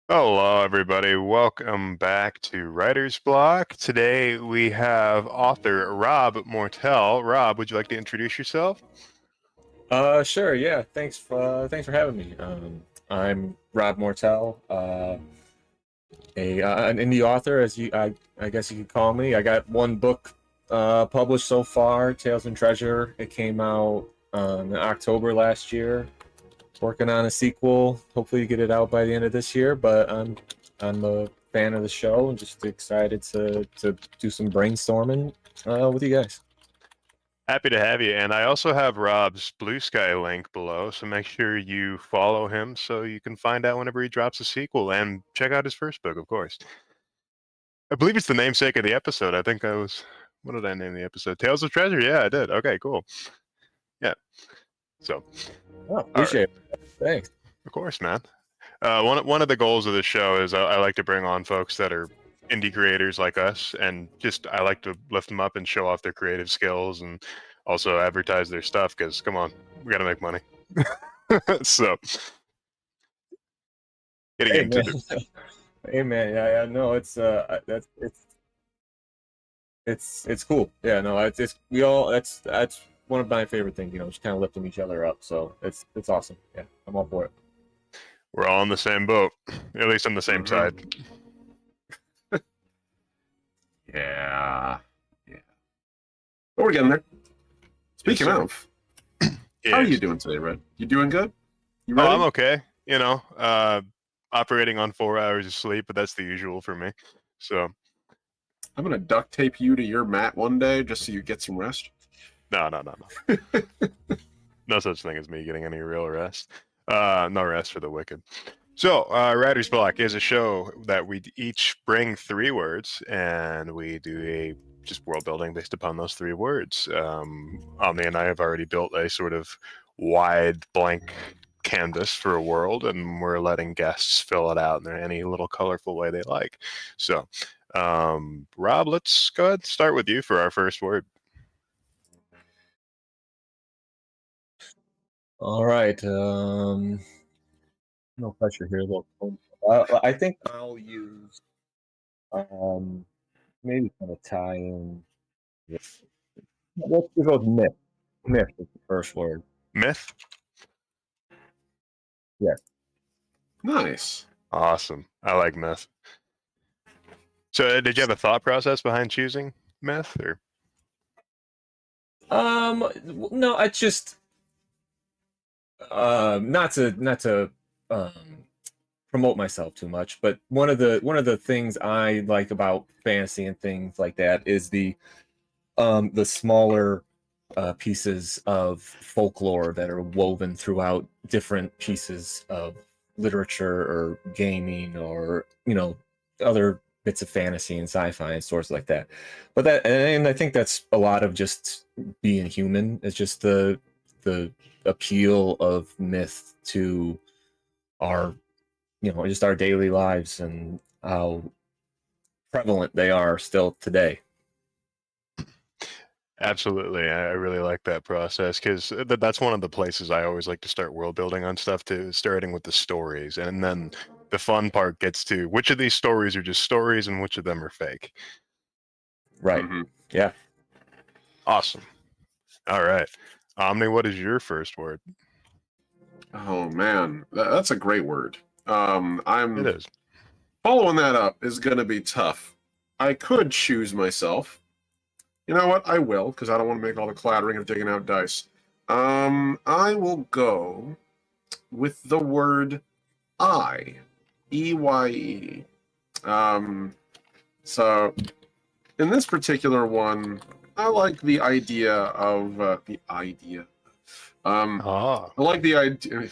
Hello, everybody. Welcome back to Writer's Block. Today we have author Rob Mortell. Rob, would you like to introduce yourself? Sure, yeah. Thanks for having me. I'm Rob Mortell, an indie author, I guess you could call me. I got one book published so far, Tales and Treasure. It came out in October last year. Working on a sequel. Hopefully, get it out by the end of this year. But I'm a fan of the show and just excited to do some brainstorming with you guys. Happy to have you. And I also have Rob's Blue Sky link below, so make sure you follow him so you can find out whenever he drops a sequel and check out his first book, of course. I believe it's the namesake of the episode. What did I name the episode? Tales of Treasure. Yeah, I did. Okay, cool. Yeah. So, Oh, all right. appreciate it. Thanks. Of course, man. One of the goals of the show is I like to bring on folks that are indie creators like us, and just I like to lift them up and show off their creative skills, and also advertise their stuff. Because come on, we got to make money. So, getting Hey into man, the hey man, yeah, no, that's it's cool. Yeah, no, it's we all that's one of my favorite things. Just kind of lifting each other up. So it's awesome. Yeah, I'm all for it. we're all in the same boat, at least on the same hmm side. Yeah. Yeah. But we're getting there. Yes, Speaking sir. of, how are you Yes. doing today, Red? You doing good? You Oh, I'm ready? okay. Operating on 4 hours of sleep, but that's the usual for me. So, I'm gonna duct tape you to your mat one day just so you get some rest. no, no, no, no. No such thing as me getting any real rest. No rest for the wicked. So, Writer's Block is a show that we each bring three words, and we do a just world building based upon those three words. Omni and I have already built a sort of wide blank canvas for a world, and we're letting guests fill it out in any little colorful way they like. So, Rob, let's go ahead and start with you for our first word. All right. No pressure here. Look, I think I'll use um maybe kind of tie in. Let's go with myth. Myth is the first word. Myth. Yeah. Nice. Awesome. I like myth. So, did you have a thought process behind choosing myth, or? No, I just not to um promote myself too much, but one of the things I like about fantasy and things like that is the smaller pieces of folklore that are woven throughout different pieces of literature or gaming or other bits of fantasy and sci-fi and sources like that. But and I think that's a lot of just being human. It's just the appeal of myth to our just our daily lives and how prevalent they are still today. Absolutely. I really like that process because that's one of the places I always like to start world building on stuff too, starting with the stories. And then the fun part gets to which of these stories are just stories and which of them are fake. Right. hmm Yeah. Awesome. All right. Omni, what is your first word? Oh man, that's a great word. It I'm is. following that up is gonna be tough. I could choose myself. You know what? I will, because I don't want to make all the clattering of digging out dice. I will go with the word I. EYE. Um, so in this particular one, I like the idea of the idea. Ah, I like the idea.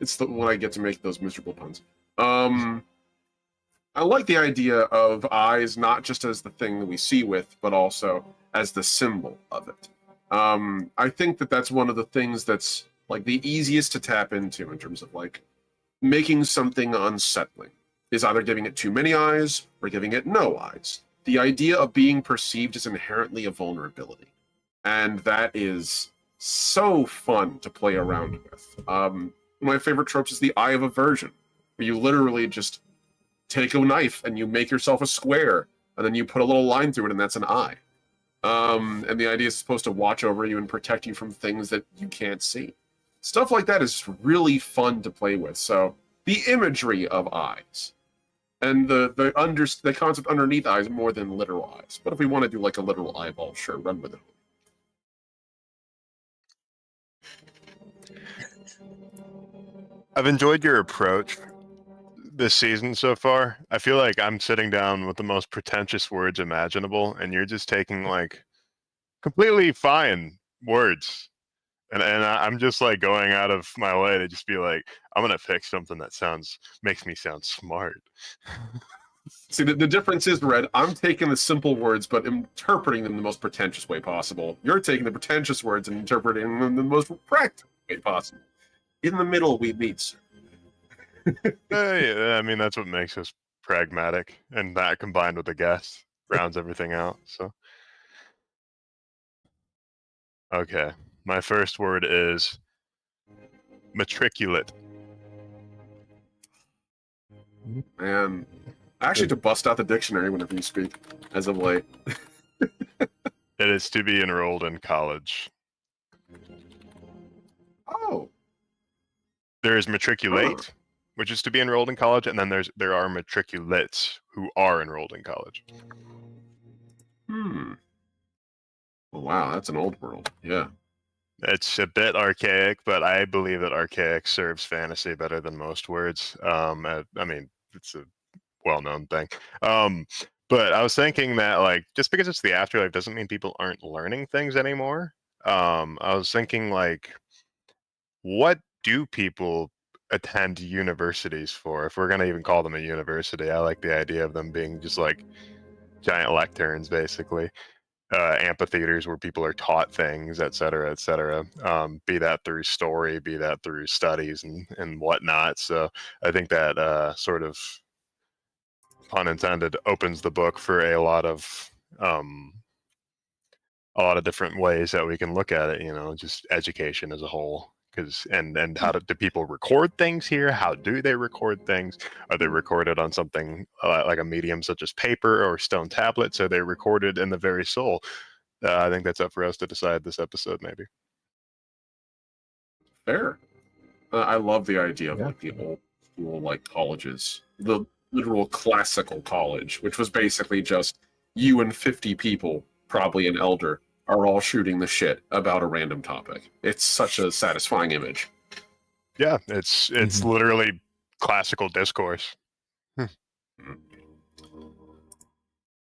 It's the when I get to make those miserable puns. Um, I like the idea of eyes not just as the thing that we see with, but also as the symbol of it. I think that that's one of the things that's like the easiest to tap into in terms of like making something unsettling is either giving it too many eyes or giving it no eyes. The idea of being perceived as inherently a vulnerability. And that is so fun to play around with. One of my favorite tropes is the eye of aversion, where you literally just take a knife and you make yourself a square, and then you put a little line through it, and that's an eye. And the idea is supposed to watch over you and protect you from things that you can't see. Stuff like that is really fun to play with. So the imagery of eyes and the concept underneath eyes more than literal eyes. But if we want to do like a literal eyeball, sure, run with it. I've enjoyed your approach this season so far. I feel like I'm sitting down with the most pretentious words imaginable, and you're just taking like completely fine words. And I'm just like going out of my way to just be like, I'm gonna pick something that makes me sound smart. See, the difference is, Red, I'm taking the simple words, but interpreting them in the most pretentious way possible. You're taking the pretentious words and interpreting them in the most practical way possible. In the middle, we meet, sir. Yeah, I mean, that's what makes us pragmatic, and that combined with the guest rounds everything out. So, okay, my first word is matriculate. Man, I actually had to bust out the dictionary whenever you speak, as of late. It is to be enrolled in college. Oh. There is matriculate, which is to be enrolled in college, and then there are matriculates who are enrolled in college. Well, wow, that's an old world. Yeah. It's a bit archaic, but I believe that archaic serves fantasy better than most words. I mean, it's a well-known thing. But I was thinking that, like, just because it's the afterlife doesn't mean people aren't learning things anymore. I was thinking, like, what do people attend universities for? If we're going to even call them a university, I like the idea of them being just like giant lecterns, basically. Amphitheaters where people are taught things, et cetera, et cetera. Be that through story, be that through studies and whatnot. So I think that sort of, pun intended, opens the book for a lot of different ways that we can look at it. You know, just education as a whole. And how do people record things here? How do they record things? Are they recorded on something like a medium such as paper or stone tablets? Are they recorded in the very soul? I think that's up for us to decide this episode, maybe. Fair. I love the idea of like the old school, like colleges, the literal classical college, which was basically just you and 50 people, probably an elder, are all shooting the shit about a random topic. It's such a satisfying image. Yeah, it's literally classical discourse.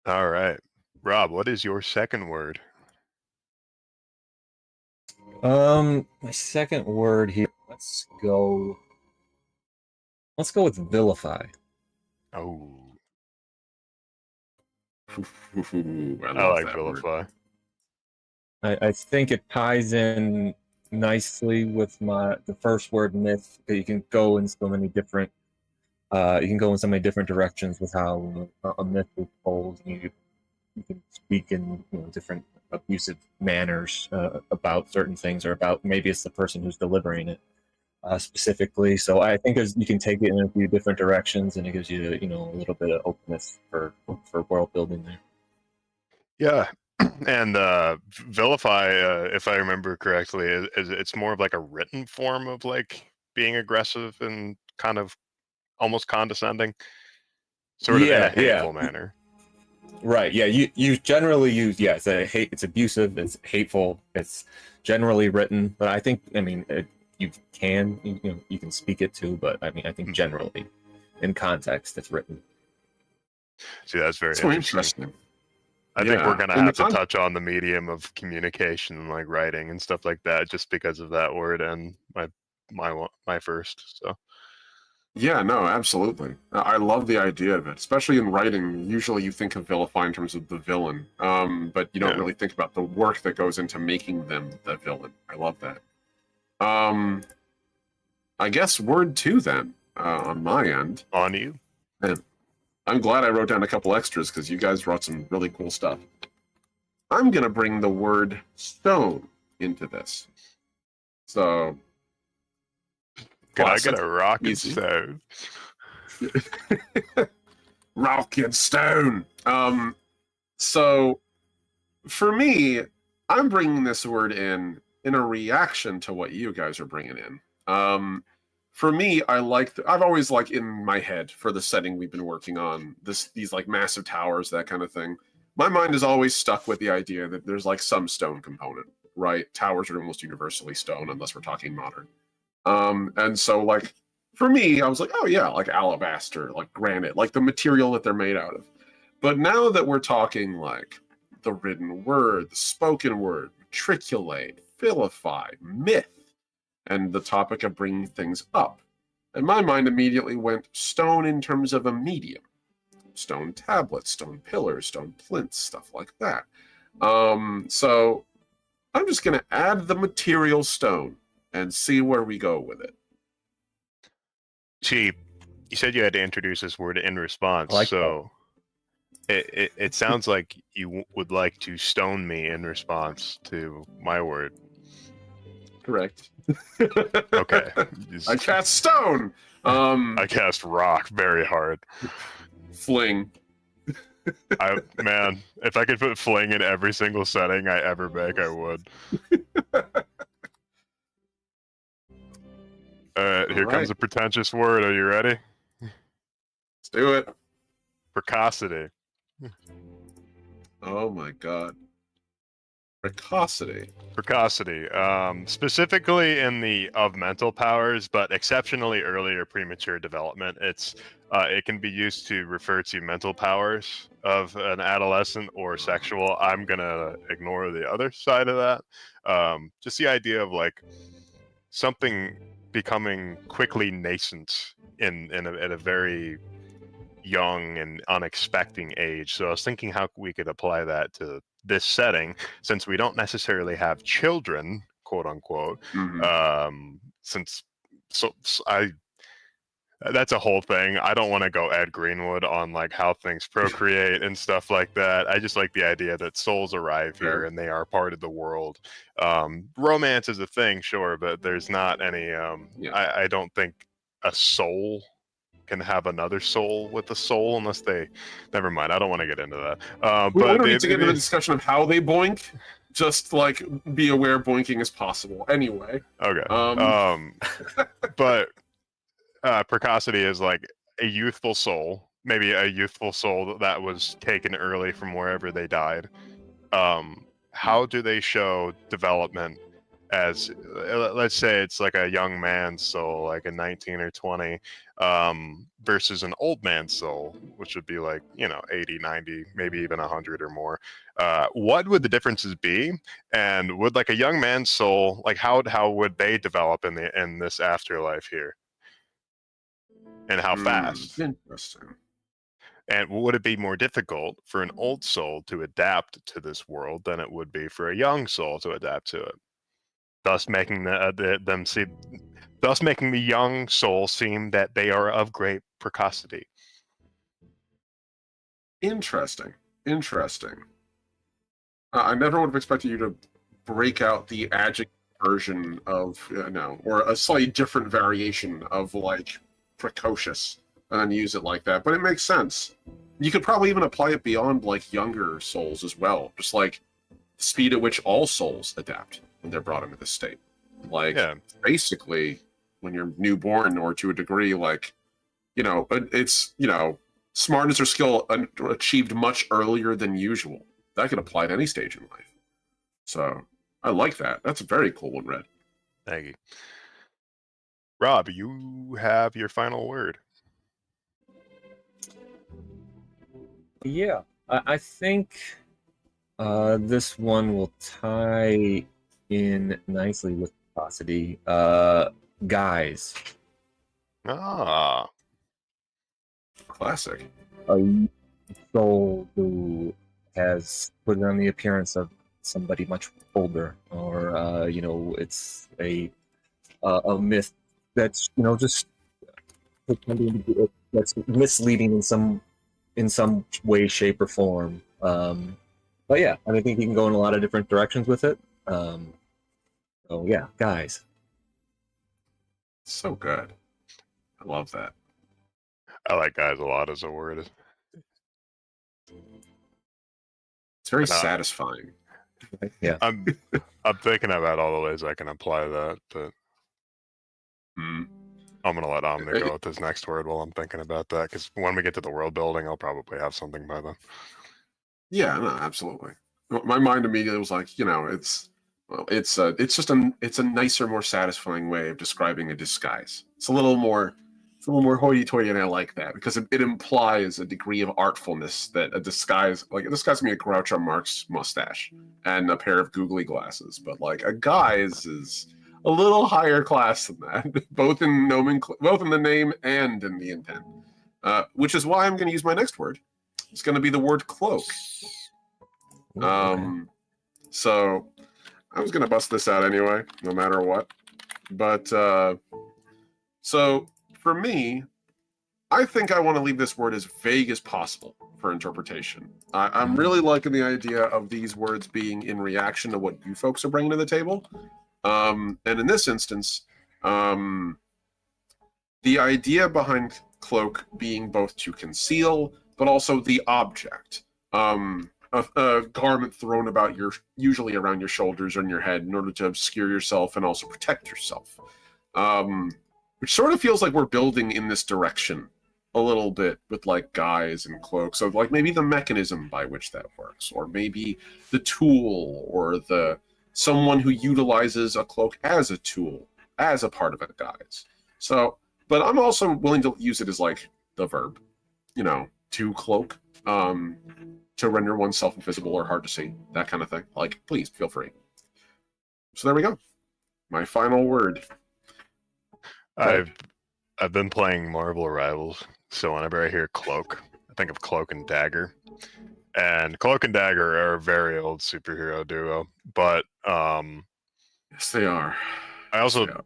All right. Rob, what is your second word? My second word here. Let's go with vilify. Oh, I like vilify. I think it ties in nicely with the first word, myth. You can go in so many different directions with how a myth is told. You can speak in different abusive manners about certain things, or about maybe it's the person who's delivering it specifically. So I think you can take it in a few different directions, and it gives you a little bit of openness for world building there. Yeah. And vilify, if I remember correctly, it's more of like a written form of like being aggressive and kind of almost condescending, sort of in a hateful manner. Right. Yeah. You generally use it's abusive, it's hateful, it's generally written. But I think you can speak it too. But I think generally, in context, it's written. See, that's very interesting. I think we're gonna have to touch on the medium of communication and like writing and stuff like that, just because of that word and my first. So. Yeah, no, absolutely. I love the idea of it, especially in writing. Usually, you think of vilify in terms of the villain, but you don't really think about the work that goes into making them the villain. I love that. I guess word 2 then on my end. On you. And I'm glad I wrote down a couple extras because you guys wrote some really cool stuff. I'm going to bring the word stone into this. So. Can I get a rocket stone? rock and stone. So for me, I'm bringing this word in a reaction to what you guys are bringing in. For me, I've always like in my head for the setting we've been working on these like massive towers, that kind of thing. My mind is always stuck with the idea that there's like some stone component, right? Towers are almost universally stone unless we're talking modern. And so like for me, I was like, oh yeah, like alabaster, like granite, like the material that they're made out of. But now that we're talking like the written word, the spoken word, matriculate, vilify, myth, and the topic of bringing things up. And my mind immediately went stone in terms of a medium. Stone tablets, stone pillars, stone plinths, stuff like that. So I'm just going to add the material stone and see where we go with it. See, you said you had to introduce this word in response, I like so it sounds like you would like to stone me in response to my word. Correct. Okay. I cast stone. I cast rock very hard. Fling. Man, if I could put fling in every single setting I ever make, I would. Here comes a pretentious word. Are you ready? Let's do it. Precocity. Oh my god. Precocity. Precocity. Specifically in the of mental powers, but exceptionally early or premature development. It can be used to refer to mental powers of an adolescent or sexual. I'm gonna ignore the other side of that. Just the idea of like something becoming quickly nascent at a very young and unexpected age. So I was thinking how we could apply that to this setting, since we don't necessarily have children, quote unquote. Mm-hmm. That's a whole thing. I don't want to go Ed Greenwood on like how things procreate and stuff like that. I just like the idea that souls arrive here and they are part of the world. Romance is a thing, sure, but there's not any. I don't think a soul can have another soul with a soul unless they. Never mind. I don't want to get into that. We don't need to get into the discussion of how they boink. Just like be aware boinking is possible. Anyway. Okay. But. Precocity is like a youthful soul, maybe a youthful soul that was taken early from wherever they died. How do they show development as, let's say it's like a young man's soul, like a 19 or 20, versus an old man's soul, which would be like, 80, 90, maybe even 100 or more. What would the differences be? And would like a young man's soul, like how would they develop in this afterlife here? And how fast? Interesting. And would it be more difficult for an old soul to adapt to this world than it would be for a young soul to adapt to it? Thus making making the young soul seem that they are of great precocity. Interesting. I never would have expected you to break out the adjective version of or a slightly different variation of like precocious and then use it like that. But it makes sense. You could probably even apply it beyond like younger souls as well. Just like the speed at which all souls adapt when they're brought into this state. Like basically when you're newborn, or to a degree, like, it's, smartness or skill achieved much earlier than usual. That could apply to any stage in life. So I like that. That's a very cool one, Red. Thank you. Rob, you have your final word. Yeah, I think this one will tie in nicely with precocity. Guys. Ah. Classic. A soul who has put on the appearance of somebody much older, or it's a myth that's just pretending to be, that's misleading in some way, shape, or form. But yeah, I think you can go in a lot of different directions with it. So yeah, guys. So good. I love that. I like guys a lot as a word. very And, satisfying. Yeah. I'm thinking about all the ways I can apply that, but Mm. I'm gonna let Omni go with his next word while I'm thinking about that, because when we get to the world building, I'll probably have something by then. Yeah, no, absolutely. My mind immediately was like, it's just a nicer, more satisfying way of describing a disguise. It's a little more hoity-toity, and I like that because it implies a degree of artfulness that a disguise can be a Groucho Marx mustache and a pair of googly glasses, but like a guise is a little higher class than that, both in the name and in the intent. Which is why I'm going to use my next word. It's going to be the word cloak. Ooh, okay. So I was going to bust this out anyway, no matter what. But so for me, I think I want to leave this word as vague as possible for interpretation. I'm really liking the idea of these words being in reaction to what you folks are bringing to the table. And in this instance, the idea behind cloak being both to conceal, but also the object. A garment thrown about usually around your shoulders or in your head in order to obscure yourself and also protect yourself. Which sort of feels like we're building in this direction a little bit with like guise and cloaks. So like maybe the mechanism by which that works, or maybe the tool, or someone who utilizes a cloak as a tool, as a part of a guise. So, but I'm also willing to use it as like the verb, to cloak, to render oneself invisible or hard to see, that kind of thing. Like, please feel free. So there we go. My final word. I've been playing Marvel Rivals, so whenever I hear cloak, I think of Cloak and Dagger. And Cloak and Dagger are a very old superhero duo, but Yes, they are. I also Yes,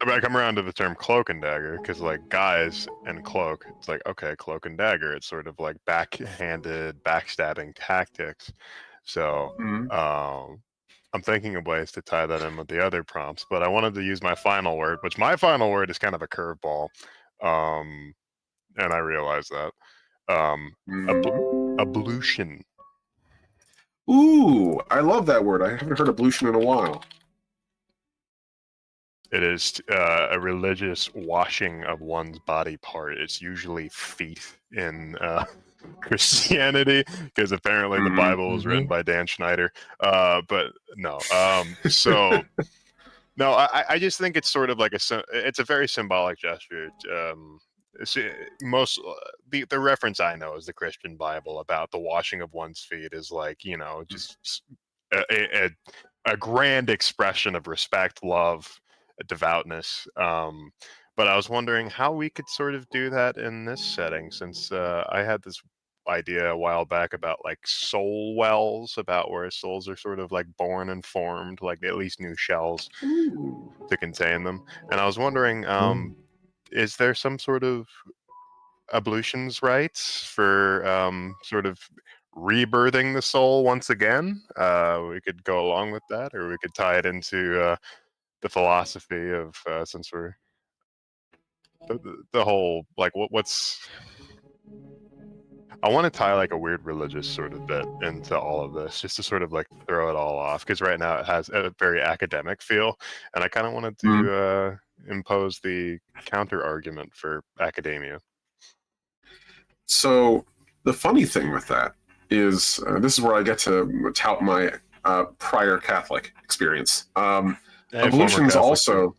I come around to the term Cloak and Dagger because like guys and cloak, it's like okay, Cloak and Dagger, it's sort of like backhanded backstabbing tactics. So I'm thinking of ways to tie that in with the other prompts, but I wanted to use my final word, which my final word is kind of a curveball, and I realize that ablution. Ooh, I love that word. I haven't heard ablution in a while. It is a religious washing of one's body part. It's usually feet in Christianity, because apparently the Bible was written by Dan Schneider. But no. So no, I just think it's sort of like it's a very symbolic gesture. The reference I know is the Christian Bible about the washing of one's feet is like just a grand expression of respect, love, devoutness. But I was wondering how we could sort of do that in this setting, since I had this idea a while back about like soul wells, about where souls are sort of like born and formed, like at least new shells to contain them. And I was wondering, is there some sort of ablutions rites for sort of rebirthing the soul once again? We could go along with that, or we could tie it into the philosophy of since we're the whole like what's I want to tie like a weird religious sort of bit into all of this, just to sort of like throw it all off, because right now it has a very academic feel, and I kind of wanted to impose the counter argument for academia. So the funny thing with that is this is where I get to tout my prior Catholic experience. Ablutions also,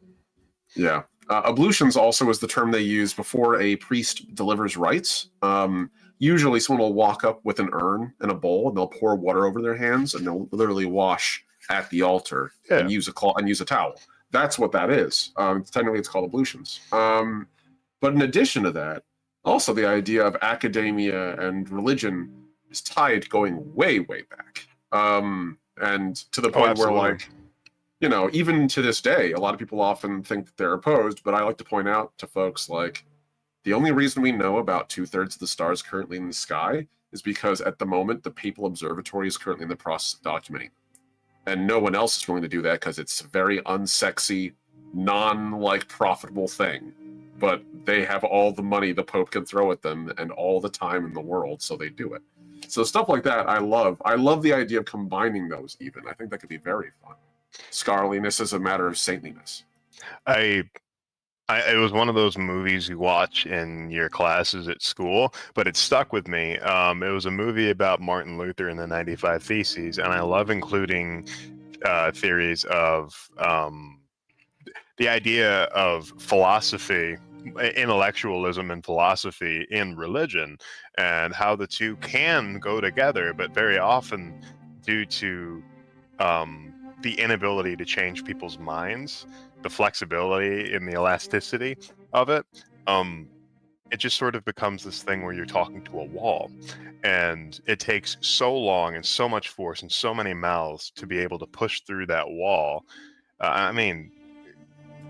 ablutions also is the term they use before a priest delivers rites. Usually someone will walk up with an urn and a bowl, and they'll pour water over their hands, and they'll literally wash at the altar and use a towel. That's what that is. Technically, it's called ablutions. But in addition to that, also the idea of academia and religion is tied going way, way back. And to the point where, like, even to this day, a lot of people often think that they're opposed, but I like to point out to folks, like, the only reason we know about 2/3 of the stars currently in the sky is because at the moment, the Papal Observatory is currently in the process of documenting. And no one else is willing to do that because it's a very unsexy, profitable thing. But they have all the money the Pope can throw at them and all the time in the world, so they do it. So stuff like that, I love. I love the idea of combining those. Even I think that could be very fun. Scholarliness is a matter of saintliness. It was one of those movies you watch in your classes at school, but it stuck with me. It was a movie about Martin Luther and the 95 Theses, and I love including theories of the idea of philosophy, intellectualism and philosophy in religion, and how the two can go together, but very often, due to the inability to change people's minds, the flexibility and the elasticity of it, it just sort of becomes this thing where you're talking to a wall. And it takes so long and so much force and so many mouths to be able to push through that wall. I mean,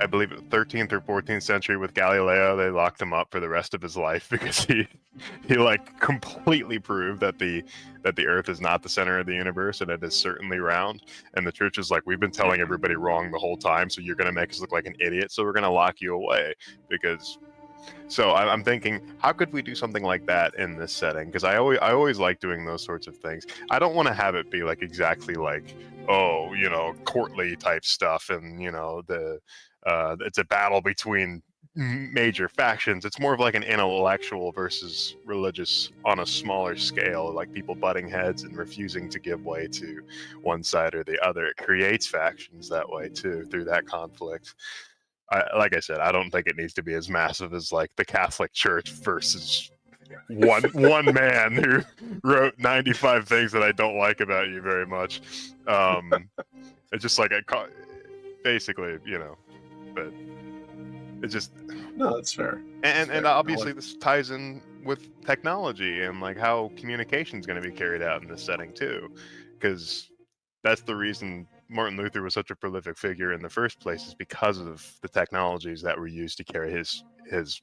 I believe 13th or 14th century with Galileo, they locked him up for the rest of his life because he like completely proved that the Earth is not the center of the universe and it is certainly round. And the church is like, we've been telling everybody wrong the whole time, so you're going to make us look like an idiot, so we're going to lock you away. Because so I'm thinking, how could we do something like that in this setting? Because I always like doing those sorts of things. I don't want to have it be like exactly like, oh, you know, courtly type stuff, and you know, it's a battle between major factions. It's more of like an intellectual versus religious on a smaller scale, like people butting heads and refusing to give way to one side or the other. It creates factions that way too, through that conflict. Like I said, I don't think it needs to be as massive as like the Catholic Church versus one man who wrote 95 things that I don't like about you very much. It's just like basically, you know, but it's just No, that's fair. and obviously this ties in with technology and like how communication is going to be carried out in this setting too, because that's the reason Martin Luther was such a prolific figure in the first place, is because of the technologies that were used to carry his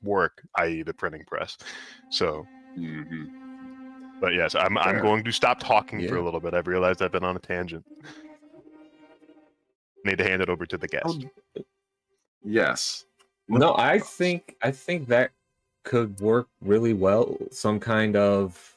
work, i.e. the printing press. So but yes, I'm going to stop talking for a little bit. I've realized I've been on a tangent. Need to hand it over to the guest. Yes. No, I think that could work really well. Some kind of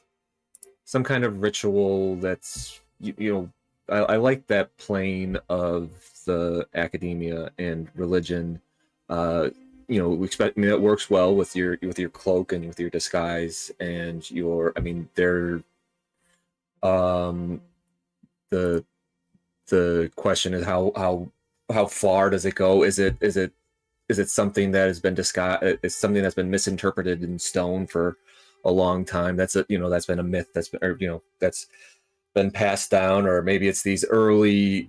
ritual that's you know, I like that plane of the academia and religion. You know, I mean, it works well with your cloak and with your disguise and your. I mean, they're the question is how far does it go? Is it something that has been disguised? Is something that's been misinterpreted in stone for a long time? That's that's been a myth that's been passed down, or maybe it's these early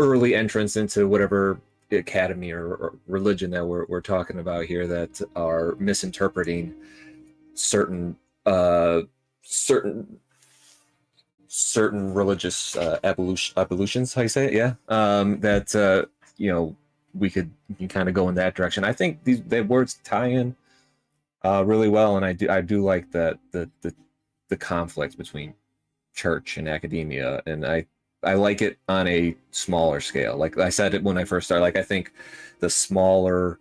entrants into whatever academy or religion that we're talking about here that are misinterpreting certain religious evolutions, how you say it, that we can kind of go in that direction. I think the words tie in really well, and I do like that the conflict between church and academia, and I like it on a smaller scale. Like I said it when I first started, like I think the smaller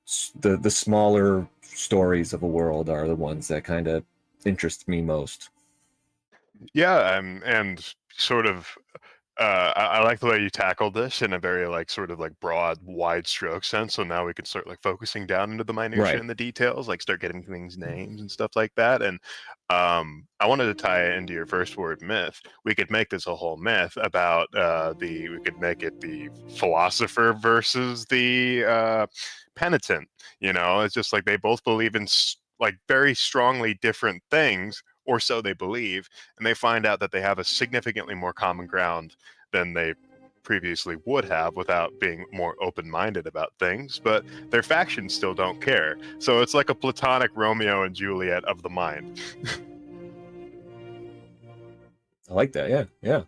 stories of a world are the ones that kind of interest me most. Yeah, and sort of I like the way you tackled this in a very like sort of like broad, wide stroke sense. So now we can start like focusing down into the minutiae and the details, like start getting things names and stuff like that. And I wanted to tie it into your first word, myth. We could make this a whole myth about we could make it the philosopher versus the penitent. You know, it's just like they both believe in like very strongly different things, or so they believe, and they find out that they have a significantly more common ground than they previously would have without being more open-minded about things, but their factions still don't care. So it's like a platonic Romeo and Juliet of the mind. I like that, yeah.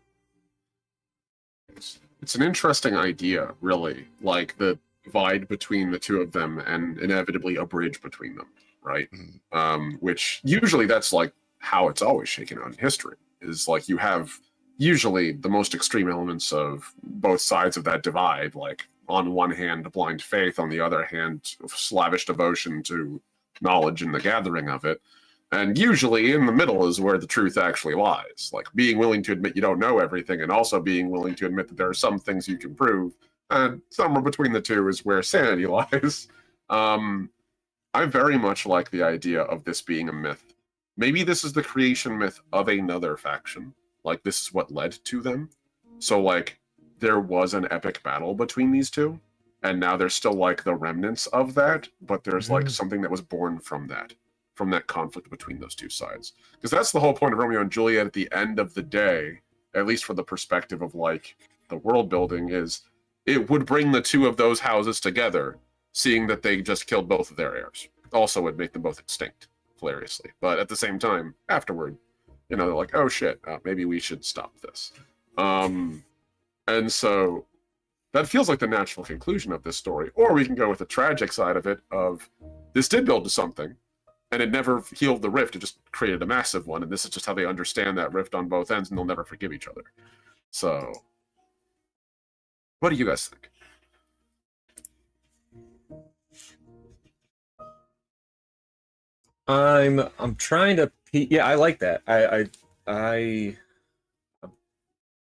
It's an interesting idea, really, like the divide between the two of them and inevitably a bridge between them, right? Which usually that's like how it's always shaken out in history, is like you have usually the most extreme elements of both sides of that divide, like on one hand blind faith, on the other hand slavish devotion to knowledge and the gathering of it. And usually in the middle is where the truth actually lies. Like being willing to admit you don't know everything and also being willing to admit that there are some things you can prove. And somewhere between the two is where sanity lies. I very much like the idea of this being a myth. Maybe this is the creation myth of another faction. Like this is what led to them. So like there was an epic battle between these two. And now there's still like the remnants of that, but there's like something that was born from that conflict between those two sides. Because that's the whole point of Romeo and Juliet at the end of the day, at least from the perspective of like the world building, is it would bring the two of those houses together, seeing that they just killed both of their heirs. Also would make them both extinct, hilariously. But at the same time, afterward, you know, they're like, oh shit, maybe we should stop this. And so that feels like the natural conclusion of this story. Or we can go with the tragic side of it of this did build to something, and it never healed the rift. It just created a massive one, and this is just how they understand that rift on both ends, and they'll never forgive each other. So, what do you guys think? I'm trying to yeah, I like that.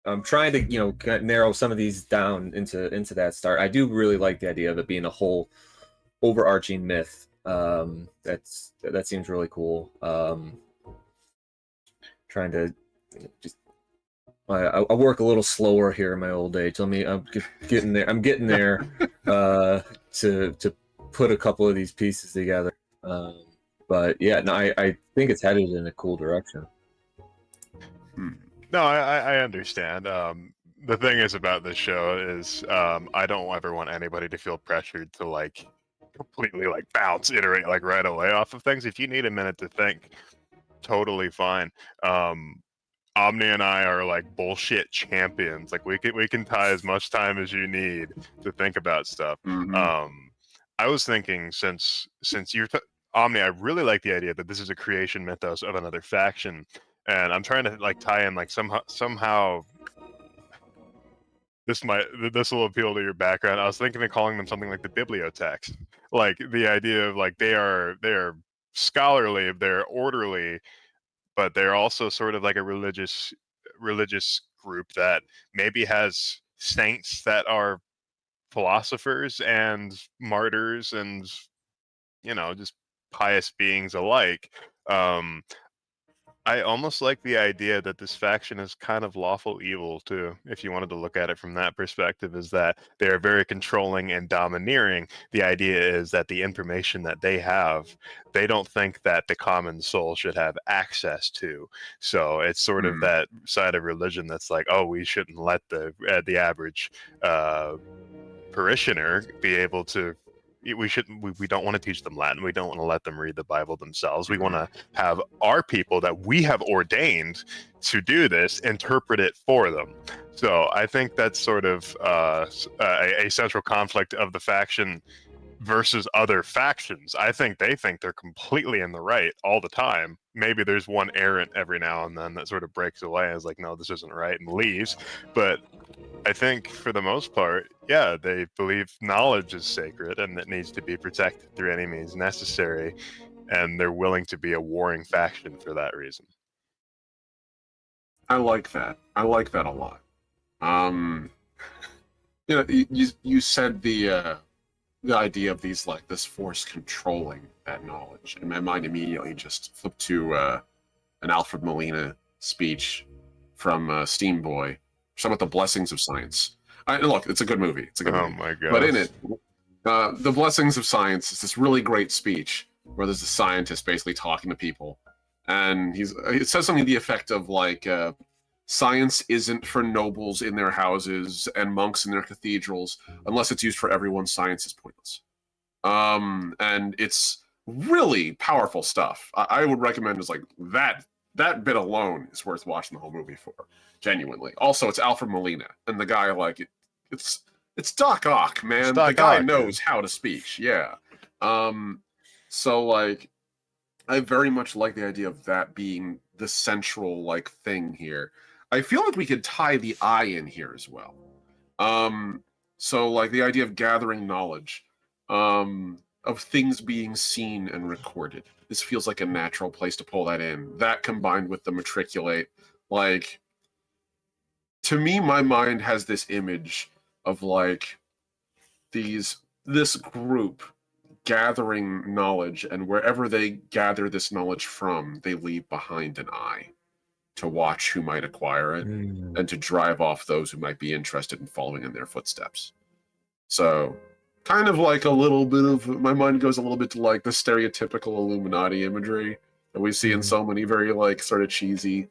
I'm trying to, you know, kind of narrow some of these down into that start. I do really like the idea of it being a whole overarching myth. That seems really cool. Trying to just I work a little slower here in my old age. I'm getting there. I'm getting there to put a couple of these pieces together. But yeah, no, I think it's headed in a cool direction. No, I understand. The thing is about this show is I don't ever want anybody to feel pressured to like completely like bounce, iterate like right away off of things. If you need a minute to think, totally fine. Omni and I are like bullshit champions. Like we can tie as much time as you need to think about stuff. I was thinking since you're Omni, I really like the idea that this is a creation mythos of another faction, and I'm trying to like tie in like somehow this will appeal to your background. I was thinking of calling them something like the bibliotex, like the idea of like they are scholarly, they're orderly, but they're also sort of like a religious group that maybe has saints that are philosophers and martyrs and, you know, just pious beings alike. I almost like the idea that this faction is kind of lawful evil too, if you wanted to look at it from that perspective, is that they are very controlling and domineering. The idea is that the information that they have, they don't think that the common soul should have access to. So it's sort of that side of religion that's like, oh, we shouldn't let the average parishioner be able to. We don't want to teach them Latin. We don't want to let them read the Bible themselves. We want to have our people that we have ordained to do this interpret it for them. So I think that's sort of a central conflict of the faction versus other factions. I think they think they're completely in the right all the time. Maybe there's one errant every now and then that sort of breaks away and is like, no, this isn't right, and leaves. But I think for the most part, yeah, they believe knowledge is sacred and it needs to be protected through any means necessary, and they're willing to be a warring faction for that reason. I like that. I like that a lot. You know, you said the idea of these like this force controlling that knowledge, and my mind immediately just flipped to an Alfred Molina speech from Steam Boy. Some of the blessings of science. Look, it's a good movie. It's a good movie. Oh my god! But in it, the blessings of science is this really great speech where there's a scientist basically talking to people, and it says something to the effect of like, science isn't for nobles in their houses and monks in their cathedrals. Unless it's used for everyone, science is pointless. And it's really powerful stuff. I would recommend is like that bit alone is worth watching the whole movie for. Genuinely. Also, it's Alfred Molina, and the guy like it's Doc Ock, man. The guy knows how to speak. Yeah. So like, I very much like the idea of that being the central like thing here. I feel like we could tie the eye in here as well. So like the idea of gathering knowledge. of things being seen and recorded. This feels like a natural place to pull that in. That combined with the matriculate, like, to me, my mind has this image of like this group gathering knowledge, and wherever they gather this knowledge from, they leave behind an eye to watch who might acquire it and to drive off those who might be interested in following in their footsteps. So kind of like a little bit of, my mind goes a little bit to like the stereotypical Illuminati imagery that we see in so many very like sort of cheesy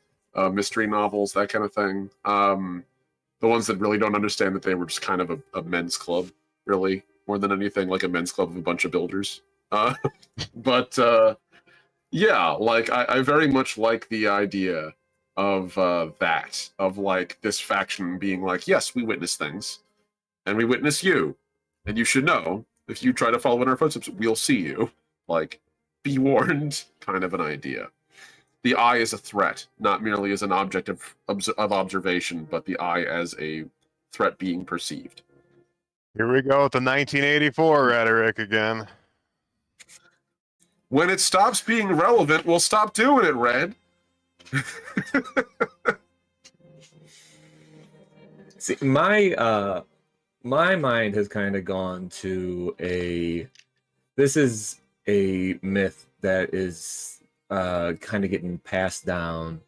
mystery novels, that kind of thing. The ones that really don't understand that they were just kind of a men's club, really, more than anything, like a men's club of a bunch of builders. But yeah, like I very much like the idea of that, of like this faction being like, yes, we witness things, and we witness you, and you should know, if you try to follow in our footsteps, we'll see you. Like, be warned, kind of an idea. The eye is a threat, not merely as an object of observation, but the eye as a threat being perceived. Here we go with the 1984 rhetoric again. When it stops being relevant, we'll stop doing it, Red. See, my mind has kind of gone to this is a myth that is kind of getting passed down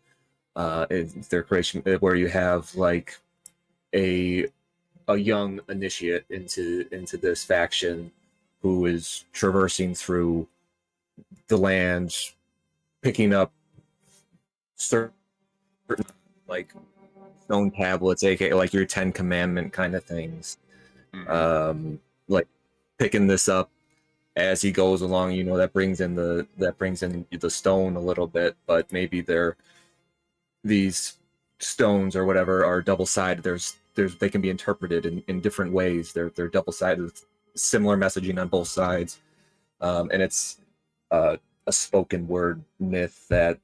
in their creation, where you have like a young initiate into this faction who is traversing through the land, picking up certain like stone tablets, aka like your 10 commandment kind of things. Like picking this up as he goes along, you know, that brings in the stone a little bit, but maybe these stones or whatever are double-sided. They can be interpreted in different ways. They're double-sided with similar messaging on both sides. And it's a spoken word myth that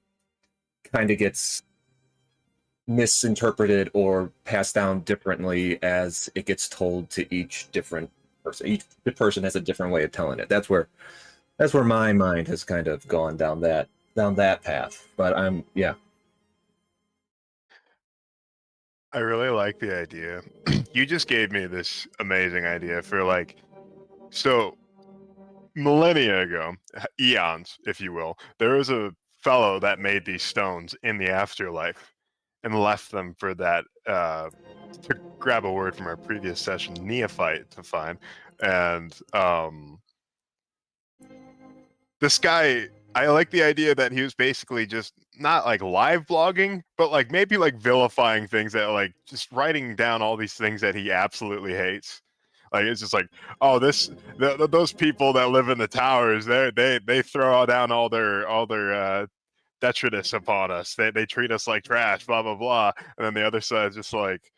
kind of gets misinterpreted or passed down differently as it gets told to each different person. Each person has a different way of telling it. That's where my mind has kind of gone down that path. But I really like the idea. You just gave me this amazing idea for like, so millennia ago, eons, if you will, there was a fellow that made these stones in the afterlife and left them for that, to grab a word from our previous session, neophyte to find. And this guy, I like the idea that he was basically just not like live blogging, but like maybe like vilifying things, that like just writing down all these things that he absolutely hates. Like it's just like, oh, those people that live in the towers, they throw down all their detritus upon us. They treat us like trash, blah blah blah. And then the other side is just like,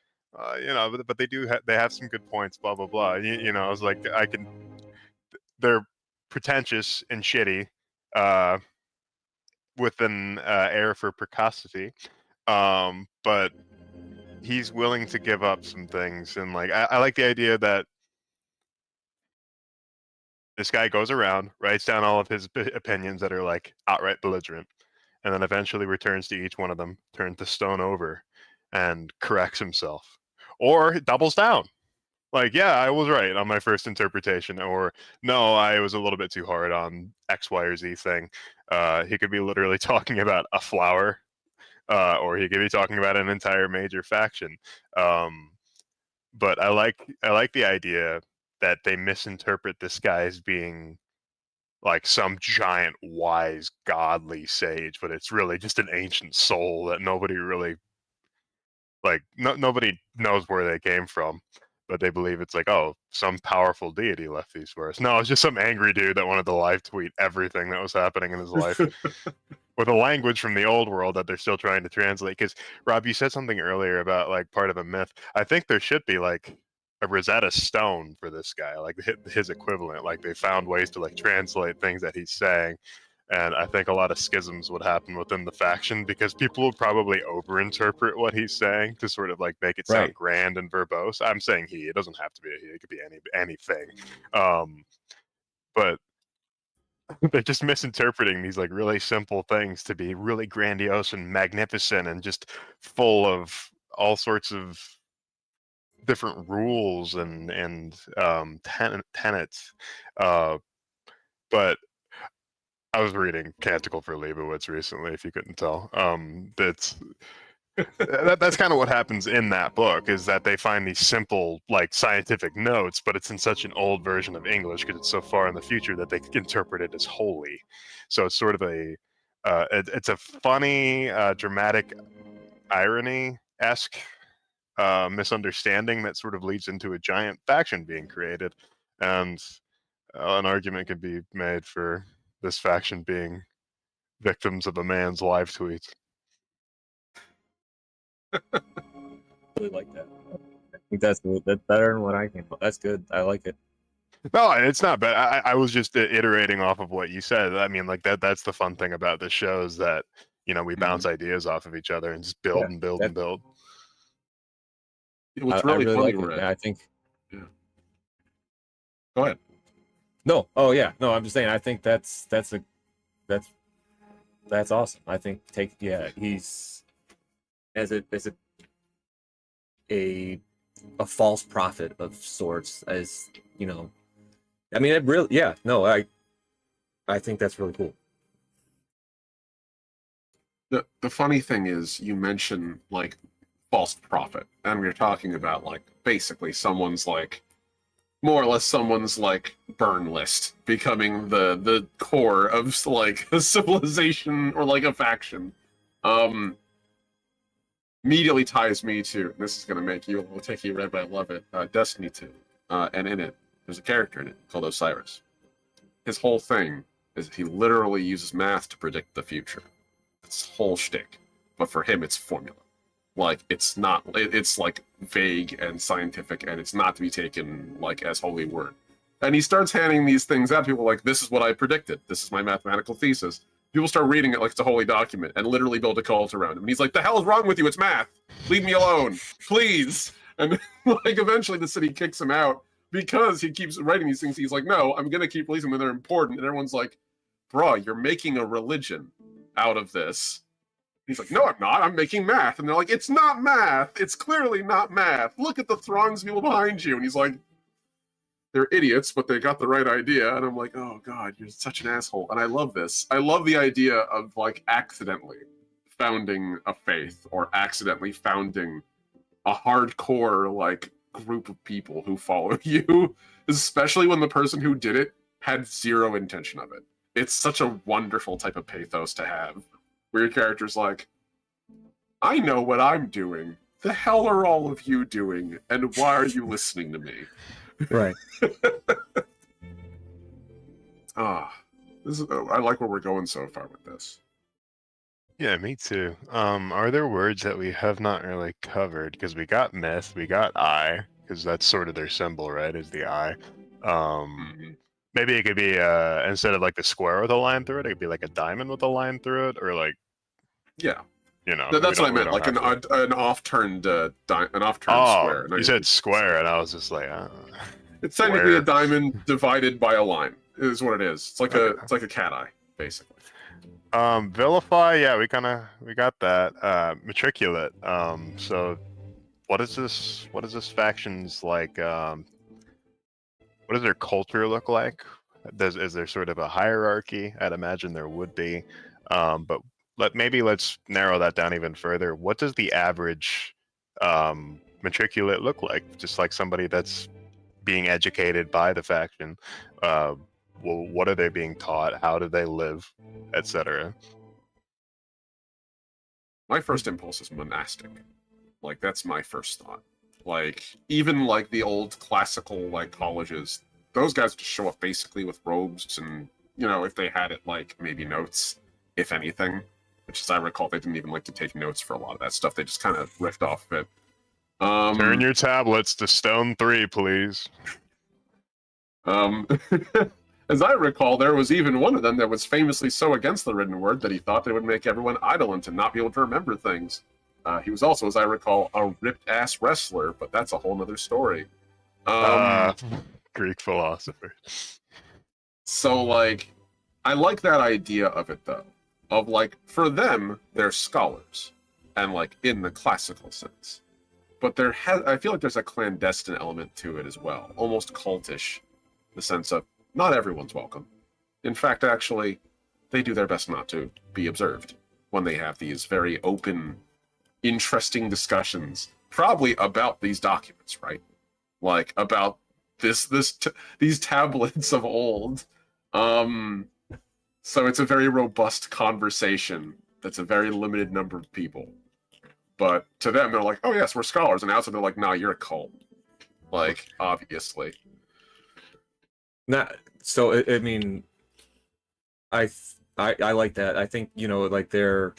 you know, but they have some good points, blah blah blah. You know, I was like, they're pretentious and shitty, with an air for precocity, but he's willing to give up some things. And like I like the idea that this guy goes around, writes down all of his opinions that are like outright belligerent, and then eventually returns to each one of them, turns the stone over, and corrects himself, or doubles down. Like, yeah, I was right on my first interpretation, or no, I was a little bit too hard on X, Y, or Z thing. He could be literally talking about a flower, or he could be talking about an entire major faction. But I like the idea that they misinterpret this guy as being like some giant, wise, godly sage, but it's really just an ancient soul that nobody really like. Nobody knows where they came from. But they believe it's like, oh, some powerful deity left these for us. No, it's just some angry dude that wanted to live tweet everything that was happening in his life with a language from the old world that they're still trying to translate. Because, Rob, you said something earlier about like part of a myth. I think there should be like a Rosetta Stone for this guy, like his equivalent. Like they found ways to like translate things that he's saying. And I think a lot of schisms would happen within the faction because people would probably overinterpret what he's saying to sort of like make it sound grand and verbose. I'm saying he. It doesn't have to be a he. It could be anything. But they're just misinterpreting these like really simple things to be really grandiose and magnificent and just full of all sorts of different rules and tenets. But I was reading Canticle for Leibowitz recently, if you couldn't tell. That's kind of what happens in that book, is that they find these simple like scientific notes, but it's in such an old version of English because it's so far in the future that they interpret it as holy. So it's sort of it's a funny, dramatic irony-esque misunderstanding that sort of leads into a giant faction being created, and an argument could be made for this faction being victims of a man's live tweets. Really like that. I think that's better than what I came up. That's good. I like it. No, it's not bad. I was just iterating off of what you said. I mean, like that's the fun thing about this show, is that, you know, we bounce ideas off of each other and just build and build and build. What's I really funny, like it. I think. Yeah. Go ahead. No. Oh yeah. No, I'm just saying. I think that's awesome. I think he's as a false prophet of sorts, as you know. I mean, it really. Yeah. No. I think that's really cool. The funny thing is, you mentioned like false prophet, and we're talking about like basically someone's like more or less someone's like burn list becoming the core of like a civilization or like a faction. Immediately ties me to, this is gonna make you a little ticky red, but I love it. Destiny 2, and in it there's a character in it called Osiris. His whole thing is he literally uses math to predict the future. It's whole shtick, but for him it's formula. Like it's not, it's like vague and scientific, and it's not to be taken like as holy word. And he starts handing these things out. People like, this is what I predicted. This is my mathematical thesis. People start reading it like it's a holy document and literally build a cult around him. And he's like, the hell is wrong with you? It's math. Leave me alone, please. And like eventually the city kicks him out because he keeps writing these things. He's like, no, I'm gonna keep releasing them. They're important. And everyone's like, bruh, you're making a religion out of this. He's like, no, I'm not. I'm making math. And they're like, it's not math. It's clearly not math. Look at the throngs of people behind you. And he's like, they're idiots, but they got the right idea. And I'm like, oh God, you're such an asshole. And I love this. I love the idea of like accidentally founding a faith or accidentally founding a hardcore like group of people who follow you, especially when the person who did it had zero intention of it. It's such a wonderful type of pathos to have, where your character's like, I know what I'm doing. The hell are all of you doing? And why are you listening to me? Right. I like where we're going so far with this. Yeah, me too. Are there words that we have not really covered? Because we got myth, we got eye, because that's sort of their symbol, right? Is the eye. Maybe it could be instead of like the square with a line through it, it could be like a diamond with a line through it, or like, yeah, you know, that's what I meant, like an off-turned square. You said square, and I was just like, it's technically a diamond divided by a line. Is what it is. It's like it's like a cat eye, basically. Vilify, yeah, we got that. Matriculate. So what is this faction's like? What does their culture look like? Is there sort of a hierarchy? I'd imagine there would be. But let's narrow that down even further. What does the average matriculate look like? Just like somebody that's being educated by the faction. Well, what are they being taught? How do they live, etc.? My first impulse is monastic. Like that's my first thought. Like even like the old classical like colleges, those guys just show up basically with robes, and you know, if they had it like maybe notes, if anything, which as I recall, they didn't even like to take notes for a lot of that stuff. They just kind of riffed off of it. Turn your tablets to stone 3, please. As I recall, there was even one of them that was famously so against the written word that he thought they would make everyone idle to not be able to remember things. He was also, as I recall, a ripped-ass wrestler, but that's a whole nother story. Greek philosopher. So, like, I like that idea of it though, of like for them they're scholars, and like in the classical sense, but I feel like there's a clandestine element to it as well, almost cultish, the sense of not everyone's welcome. In fact, actually, they do their best not to be observed when they have these very open, interesting discussions, probably about these documents, right? Like about these tablets of old. So it's a very robust conversation that's a very limited number of people. But to them, they're like, oh yes, we're scholars. And outside they're like, nah, you're a cult. Like, obviously. Not so. I mean, I like that. I think, you know, like they're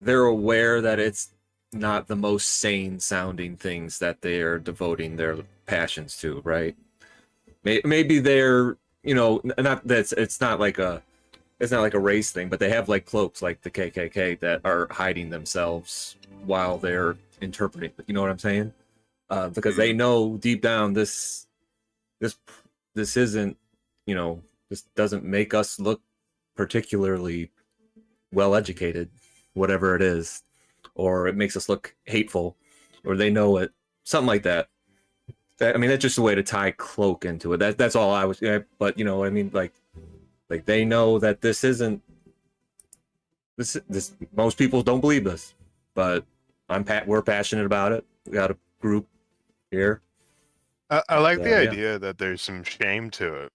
aware that it's not the most sane sounding things that they are devoting their passions to, right? Maybe they're, you know, not that it's not like a race thing, but they have like cloaks like the KKK that are hiding themselves while they're interpreting. You know what I'm saying? Because they know deep down this isn't, you know, this doesn't make us look particularly well educated, whatever it is, or it makes us look hateful, or they know it, something like that. I mean, that's just a way to tie cloak into it. That's all I was. But you know, I mean, like they know that this isn't this. Most people don't believe this, but we're passionate about it. We got a group here. I like the idea that there's some shame to it.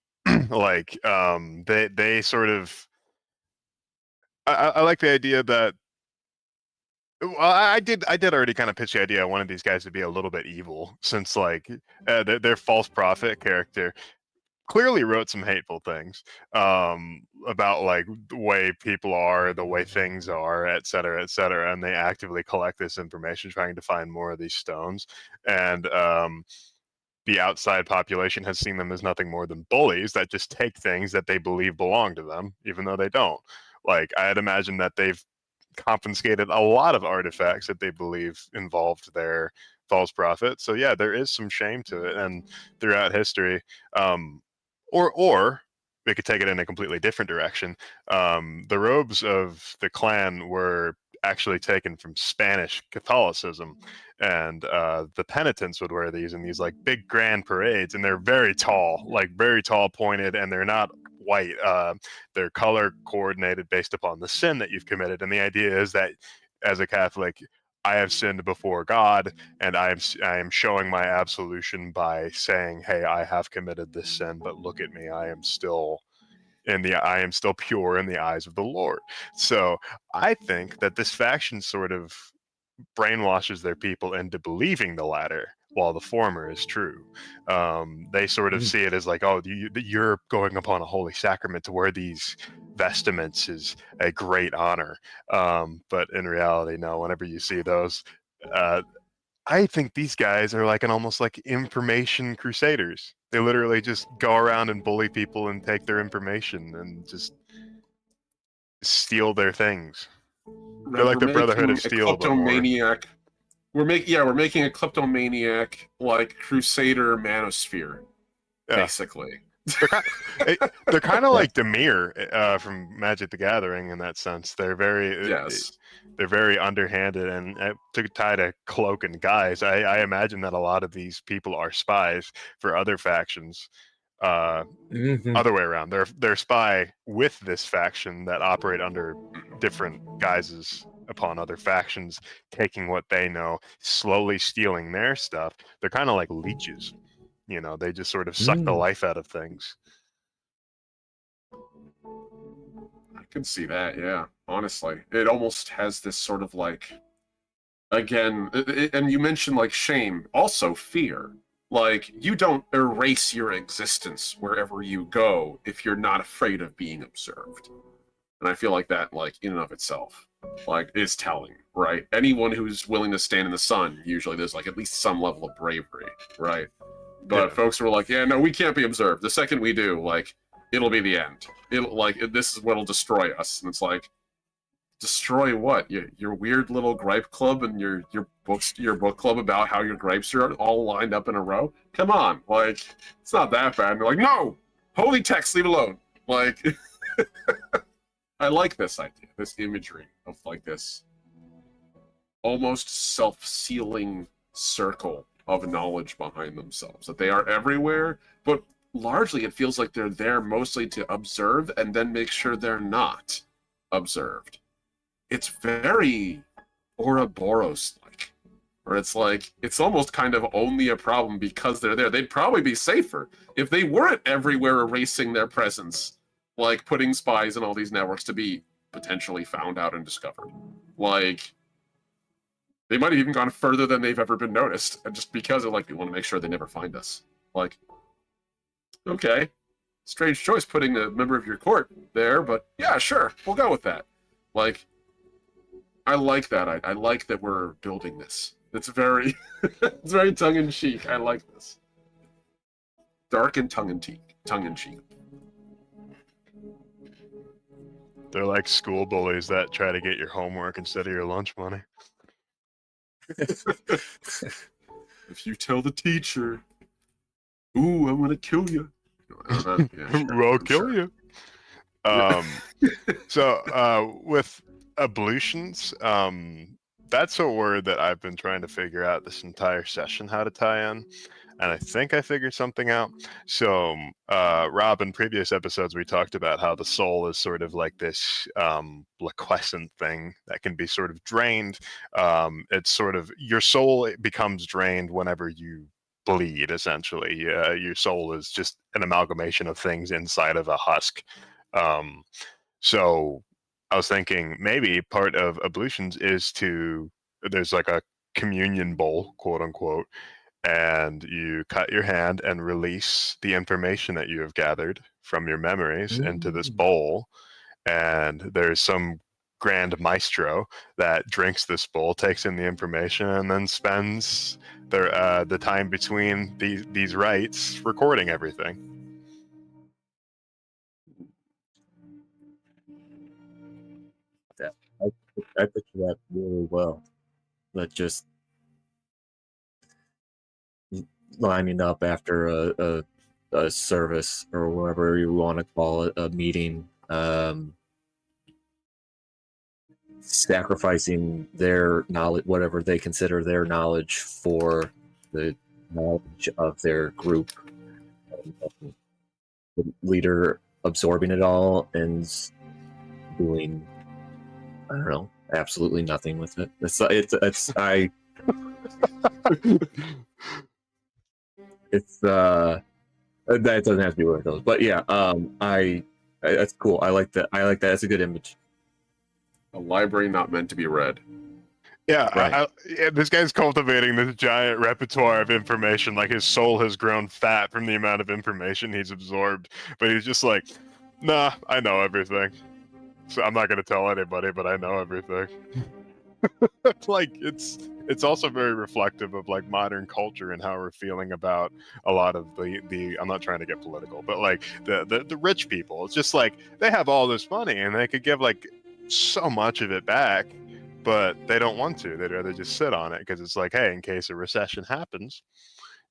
Like, they sort of. I like the idea that. Well, I did already kind of pitch the idea I wanted these guys to be a little bit evil, since like their false prophet character clearly wrote some hateful things about like the way people are, the way things are, et cetera, and they actively collect this information trying to find more of these stones. And the outside population has seen them as nothing more than bullies that just take things that they believe belong to them, even though they don't. Like, I'd imagine that they've confiscated a lot of artifacts that they believe involved their false prophet. So yeah, there is some shame to it, and throughout history, or we could take it in a completely different direction. The robes of the clan were actually taken from Spanish Catholicism, and the penitents would wear these in these like big grand parades, and they're very tall, pointed, and they're not white. They're color coordinated based upon the sin that you've committed, and the idea is that as a Catholic, I have sinned before God, and I am showing my absolution by saying, hey, I have committed this sin, but look at me, I am still pure in the eyes of the Lord. So I think that this faction sort of brainwashes their people into believing the latter, while the former is true. They sort of see it as like, oh, you're going upon a holy sacrament to wear these vestments is a great honor. But in reality, no, whenever you see those, I think these guys are like almost like information crusaders. They literally just go around and bully people and take their information and just steal their things. They're like the Brotherhood of Steel, but more. We're making a kleptomaniac like Crusader manosphere, basically. They're kind of like Demir from Magic the Gathering in that sense. They're very underhanded, and to tie to Cloak and Guise, I imagine that a lot of these people are spies for other factions. Other way around, they're spy with this faction that operate under different guises upon other factions, taking what they know, slowly stealing their stuff. They're kind of like leeches, you know. They just sort of suck the life out of things. I can see that, yeah. Honestly, it almost has this sort of like, again, and you mentioned like shame, also fear. Like, you don't erase your existence wherever you go if you're not afraid of being observed. And I feel like that, like, in and of itself, like, is telling, right? Anyone who's willing to stand in the sun, usually there's like at least some level of bravery, right? But folks were like, yeah, no, we can't be observed. The second we do, like, it'll be the end. This is what'll destroy us. And it's like, destroy what? Your weird little gripe club and your book club about how your gripes are all lined up in a row? Come on, like, it's not that bad. And they're like, no! Holy text, leave it alone. Like, I like this idea, this imagery of like this almost self-sealing circle of knowledge behind themselves. That they are everywhere, but largely it feels like they're there mostly to observe and then make sure they're not observed. It's very Ouroboros-like. Or it's like, it's almost kind of only a problem because they're there. They'd probably be safer if they weren't everywhere erasing their presence, like putting spies in all these networks to be potentially found out and discovered. Like, they might have even gone further than they've ever been noticed, and just because of like, we want to make sure they never find us. Like, okay, strange choice putting a member of your court there, but yeah, sure, we'll go with that. Like, I like that. I like that we're building this. It's very, it's very tongue-in-cheek. I like this. Dark and tongue-in-cheek. Tongue-in-cheek. They're like school bullies that try to get your homework instead of your lunch money. If you tell the teacher, ooh, I'm gonna kill you. Yeah, sure, I'll kill you. So with ablutions, that's a word that I've been trying to figure out this entire session how to tie in, and I think I figured something out. So Rob, in previous episodes we talked about how the soul is sort of like this liquescent thing that can be sort of drained. It's sort of, your soul becomes drained whenever you bleed, essentially. Your soul is just an amalgamation of things inside of a husk. So I was thinking maybe part of ablutions is there's like a communion bowl, quote unquote, and you cut your hand and release the information that you have gathered from your memories into this bowl. And there's some grand maestro that drinks this bowl, takes in the information, and then spends the time between these rites recording everything. I picture that really well. That just lining up after a service or whatever you want to call it, a meeting, sacrificing their knowledge, whatever they consider their knowledge, for the knowledge of their group. The leader absorbing it all and doing, I don't know, absolutely nothing with it. It's that doesn't have to be one of those, but yeah, that's cool. I like that. That's a good image. A library not meant to be read. Yeah, right. This guy's cultivating this giant repertoire of information. Like, his soul has grown fat from the amount of information he's absorbed. But he's just like, nah, I know everything. So I'm not going to tell anybody, but I know everything. Like, it's also very reflective of like modern culture and how we're feeling about a lot of the I'm not trying to get political, but like the rich people. It's just like, they have all this money and they could give like so much of it back, but they don't want to. They'd rather just sit on it because it's like, hey, in case a recession happens,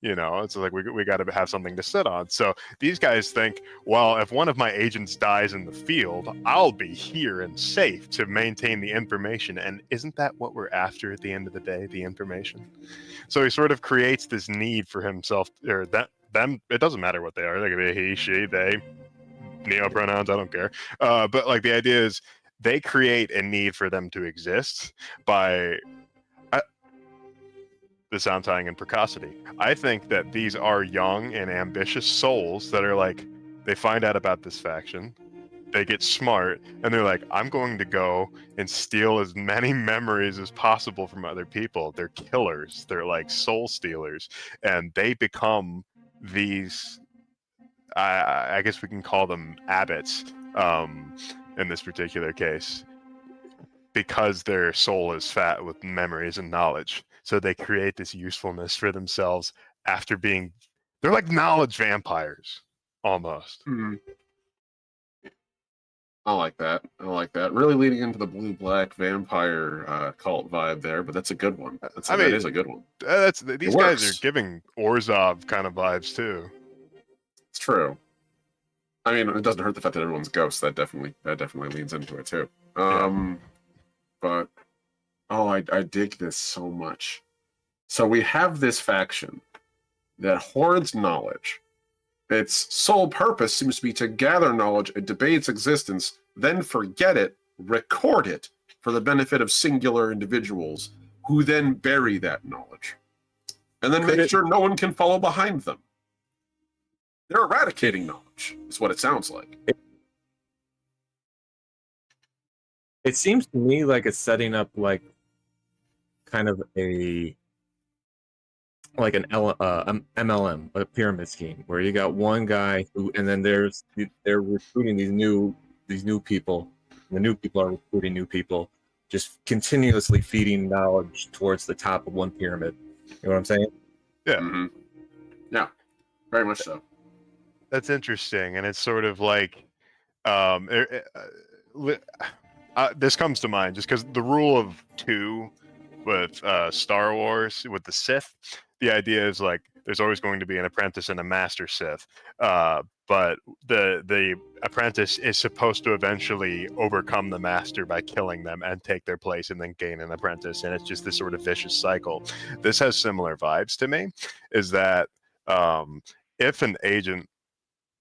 it's like we got to have something to sit on. So these guys think, well, if one of my agents dies in the field, I'll be here and safe to maintain the information. And isn't that what we're after at the end of the day, the information? So he sort of creates this need for himself, or them. It doesn't matter what they are. They could be he, she, they, neopronouns. I don't care. But like, the idea is, they create a need for them to exist by the sound tying and precocity. I think that these are young and ambitious souls that are like, they find out about this faction, they get smart, and they're like, I'm going to go and steal as many memories as possible from other people. They're killers. They're like soul stealers. And they become these, I guess we can call them abbots, in this particular case, because their soul is fat with memories and knowledge. So they create this usefulness for themselves after being, they're like knowledge vampires, almost. I like that. Really leading into the blue-black vampire cult vibe there, but that's a good one. That is a good one. These guys are giving Orzhov kind of vibes too. It's true. I mean, it doesn't hurt the fact that everyone's ghosts. That definitely leans into it too. But oh, I dig this so much. So we have this faction that hoards knowledge. Its sole purpose seems to be to gather knowledge and debate its existence, then forget it, record it for the benefit of singular individuals, who then bury that knowledge, and then make sure no one can follow behind them. They're eradicating knowledge, is what it sounds like. It seems to me like it's setting up like kind of a like an MLM, a pyramid scheme, where you got one guy who, and then they're recruiting these new people. And the new people are recruiting new people, just continuously feeding knowledge towards the top of one pyramid. You know what I'm saying? Yeah. Mm-hmm. Yeah, very much so. That's interesting, and it's sort of like this comes to mind just because the rule of two with Star Wars with the Sith, the idea is like there's always going to be an apprentice and a master Sith, but the apprentice is supposed to eventually overcome the master by killing them and take their place and then gain an apprentice, and it's just this sort of vicious cycle. This has similar vibes to me, is that if an agent,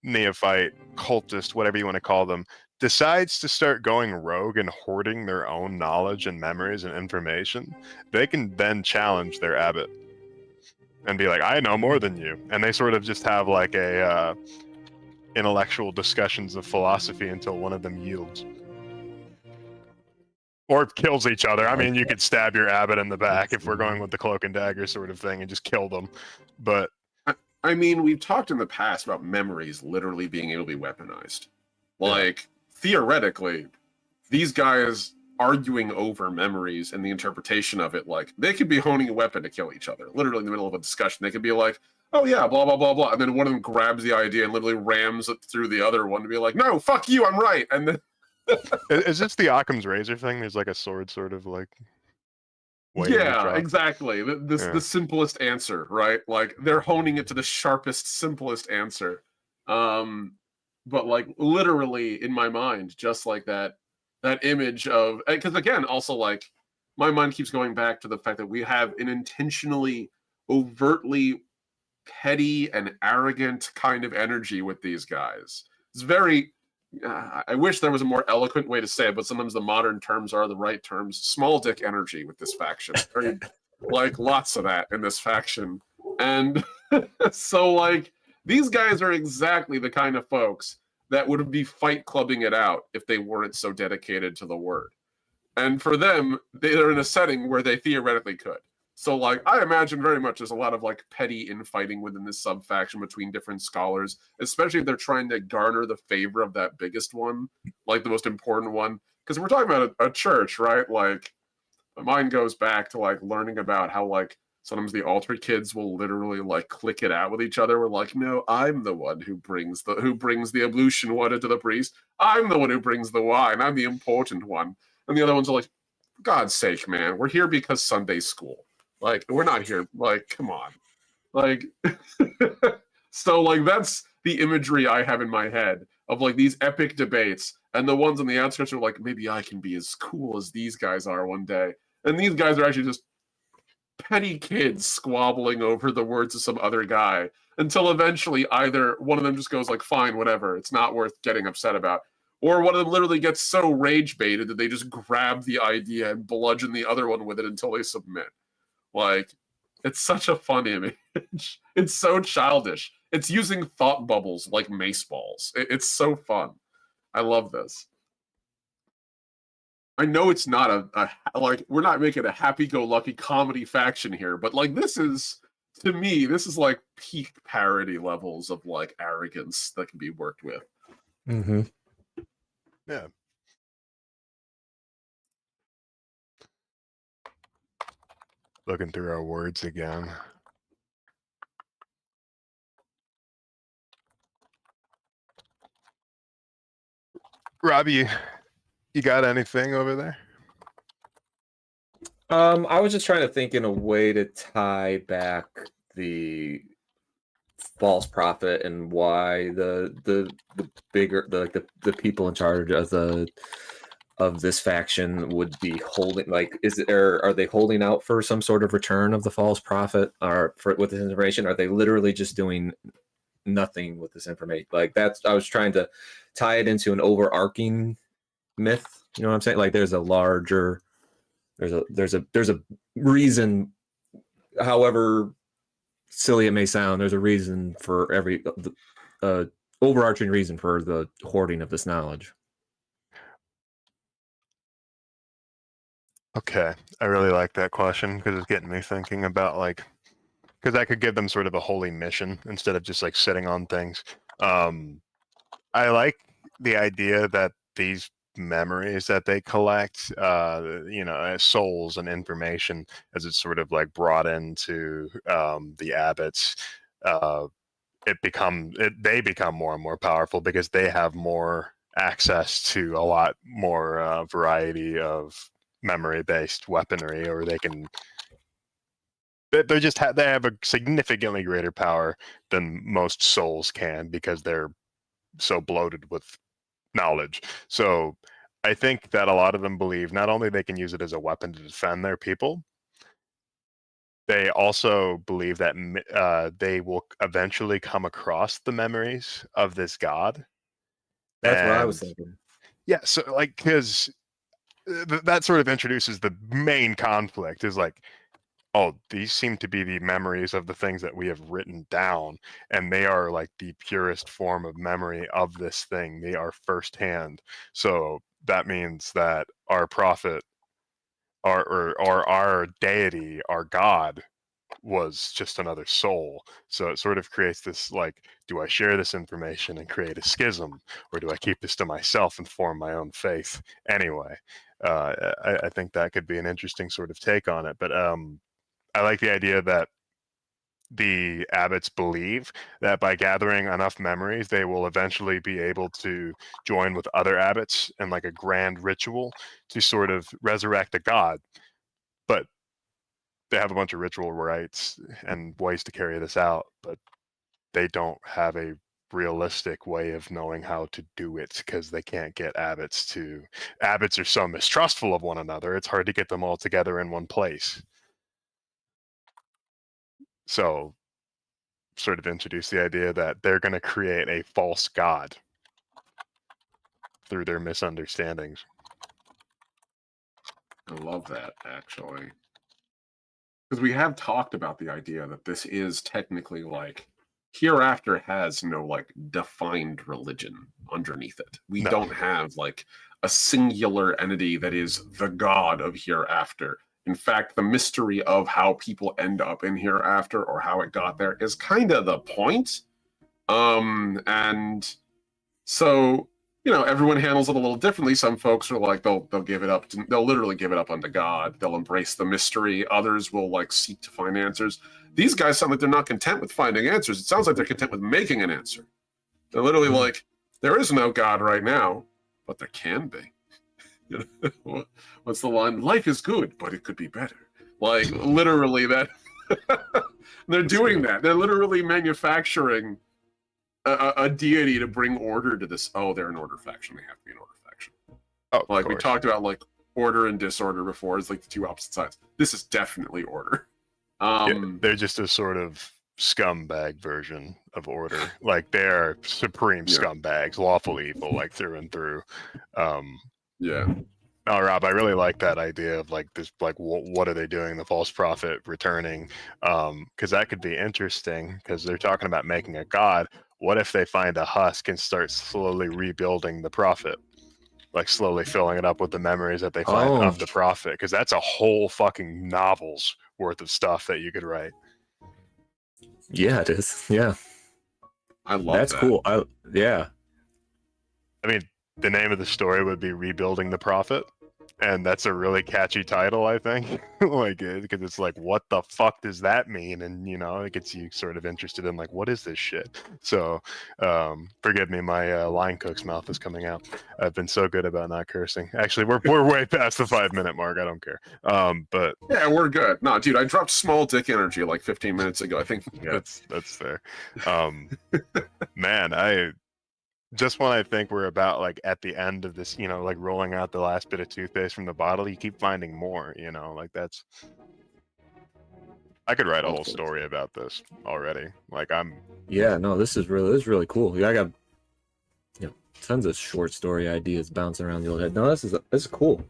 neophyte, cultist, whatever you want to call them, decides to start going rogue and hoarding their own knowledge and memories and information, they can then challenge their abbot and be like, I know more than you. And they sort of just have like a intellectual discussions of philosophy until one of them yields. Or kills each other. I mean, you could stab your abbot in the back if we're going with the cloak and dagger sort of thing and just kill them. But I mean, we've talked in the past about memories literally being able to be weaponized. Like, theoretically, these guys arguing over memories and the interpretation of it, like, they could be honing a weapon to kill each other, literally in the middle of a discussion. They could be like, oh yeah, blah, blah, blah, blah. And then one of them grabs the idea and literally rams it through the other one to be like, no, fuck you, I'm right. And then... Is this the Occam's razor thing? There's like a sword sort of like... Yeah, exactly. The simplest answer, right? Like, they're honing it to the sharpest, simplest answer. But like literally in my mind, just like that image of, because again, also like my mind keeps going back to the fact that we have an intentionally, overtly petty and arrogant kind of energy with these guys. It's very, I wish there was a more eloquent way to say it, but sometimes the modern terms are the right terms. Small dick energy with this faction. Like lots of that in this faction. And so like these guys are exactly the kind of folks that would be fight clubbing it out if they weren't so dedicated to the word. And for them, they're in a setting where they theoretically could. So like I imagine very much there's a lot of like petty infighting within this sub-faction between different scholars, especially if they're trying to garner the favor of that biggest one, like the most important one. Because we're talking about a church, right? Like my mind goes back to like learning about how like sometimes the altar kids will literally like click it out with each other. We're like, no, I'm the one who brings the ablution water to the priest. I'm the one who brings the wine. I'm the important one. And the other ones are like, for God's sake, man, we're here because Sunday school. Like, we're not here. Like, come on. Like, so like that's the imagery I have in my head of like these epic debates, and the ones on the outskirts are like, maybe I can be as cool as these guys are one day. And these guys are actually just petty kids squabbling over the words of some other guy until eventually either one of them just goes like, fine, whatever, it's not worth getting upset about. Or one of them literally gets so rage baited that they just grab the idea and bludgeon the other one with it until they submit. Like, it's such a fun image. It's so childish. It's using thought bubbles like mace balls. It's so fun. I love this. I know it's not a like, we're not making a happy-go-lucky comedy faction here, but like this is, to me, this is like peak parody levels of like arrogance that can be worked with. Mm-hmm. Yeah. Looking through our words again. Robbie, you got anything over there? I was just trying to think in a way to tie back the false prophet and why the bigger the people in charge of this faction would be holding, like, are they holding out for some sort of return of the false prophet, or for with this information? Are they literally just doing nothing with this information? Like, that's, I was trying to tie it into an overarching myth, you know what I'm saying? Like, there's a larger, there's a reason, however silly it may sound, there's a reason for every overarching reason for the hoarding of this knowledge. Okay, I really like that question because it's getting me thinking about, like, because I could give them sort of a holy mission instead of just like sitting on things. I like the idea that these memories that they collect, as souls and information, as it's sort of like brought into the abbots, they become more and more powerful because they have more access to a lot more variety of memory-based weaponry, or they have a significantly greater power than most souls can because they're so bloated with knowledge. So I think that a lot of them believe not only they can use it as a weapon to defend their people, they also believe that they will eventually come across the memories of this god. That's what I was And thinking. yeah, so like, because that sort of introduces the main conflict, is like, oh, these seem to be the memories of the things that we have written down, and they are like the purest form of memory of this thing. They are firsthand. So that means that our prophet, or our deity, our god, was just another soul. So it sort of creates this, like, do I share this information and create a schism, or do I keep this to myself and form my own faith anyway? I think that could be an interesting sort of take on it. But I like the idea that the abbots believe that by gathering enough memories, they will eventually be able to join with other abbots in like a grand ritual to sort of resurrect a god. But they have a bunch of ritual rites and ways to carry this out, but they don't have a realistic way of knowing how to do it because they can't get abbots to. Abbots are so mistrustful of one another, it's hard to get them all together in one place. So sort of introduce the idea that they're going to create a false god through their misunderstandings. I love that, actually. Because we have talked about the idea that this is technically like, Hereafter has no like defined religion underneath it. We No. don't have like a singular entity that is the god of Hereafter. In fact, the mystery of how people end up in Hereafter or how it got there is kind of the point. And so, everyone handles it a little differently. Some folks are like, they'll give it up they'll literally give it up unto God. They'll embrace the mystery. Others will like seek to find answers. These guys sound like they're not content with finding answers. It sounds like they're content with making an answer. They're literally like, there is no God right now, but there can be. What's the line? Life is good, but it could be better. Like, literally that. They're doing that. They're literally manufacturing a deity to bring order to this. Oh, they're an order faction. They have to be an order faction. Oh, like we talked about, like order and disorder before. It's like the two opposite sides. This is definitely order. They're just a sort of scumbag version of order. Like, they're supreme scumbags, lawful evil, like through and through. Yeah. Oh, Rob, I really like that idea of like this, like what are they doing? The false prophet returning, because that could be interesting. Because they're talking about making a god. What if they find a husk and start slowly rebuilding the prophet, like slowly filling it up with the memories that they find of the prophet? Because that's a whole fucking novel's worth of stuff that you could write. Yeah, it is. Yeah, I love that's that. cool. Yeah. I mean, the name of the story would be Rebuilding the Prophet. And that's a really catchy title, I think. Like, because it's like, what the fuck does that mean? And it gets you sort of interested in like, what is this shit? So, forgive me, my line cook's mouth is coming out. I've been so good about not cursing. Actually, we're way past the 5-minute mark. I don't care. But Yeah, we're good. No, dude, I dropped small dick energy like 15 minutes ago. I think that's fair. Man, just when I think we're about like at the end of this, like rolling out the last bit of toothpaste from the bottle, you keep finding more, like I could write a whole story about this already. Like Yeah, no, this is really cool. Yeah, I got tons of short story ideas bouncing around the old head. No, this is cool.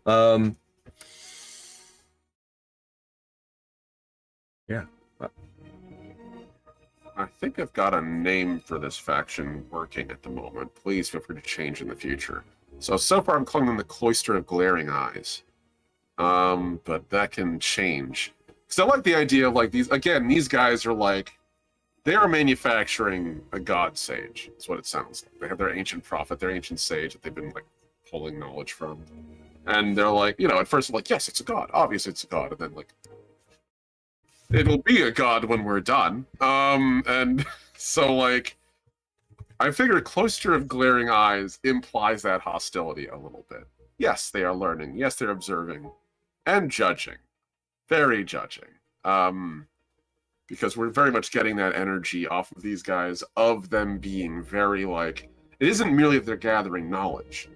Yeah. I think I've got a name for this faction working at the moment. Please feel free to change in the future. So far I'm calling them the Cloister of Glaring Eyes. But that can change. Because I like the idea of like these guys are like, they are manufacturing a god sage. That's what it sounds like. They have their ancient prophet, their ancient sage that they've been like pulling knowledge from. And they're like, at first they're like, yes, it's a god. Obviously it's a god. And then like, it'll be a god when we're done. And so like, I figured Cloister of Glaring Eyes implies that hostility a little bit. Yes, they are learning. Yes, they're observing and judging. Very judging. Because we're very much getting that energy off of these guys of them being very like, it isn't merely that they're gathering knowledge.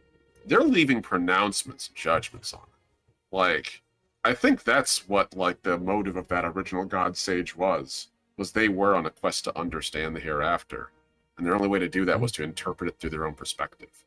They're leaving pronouncements and judgments on it. Like, I think that's what like the motive of that original God Sage was they were on a quest to understand the hereafter. And their only way to do that was to interpret it through their own perspective.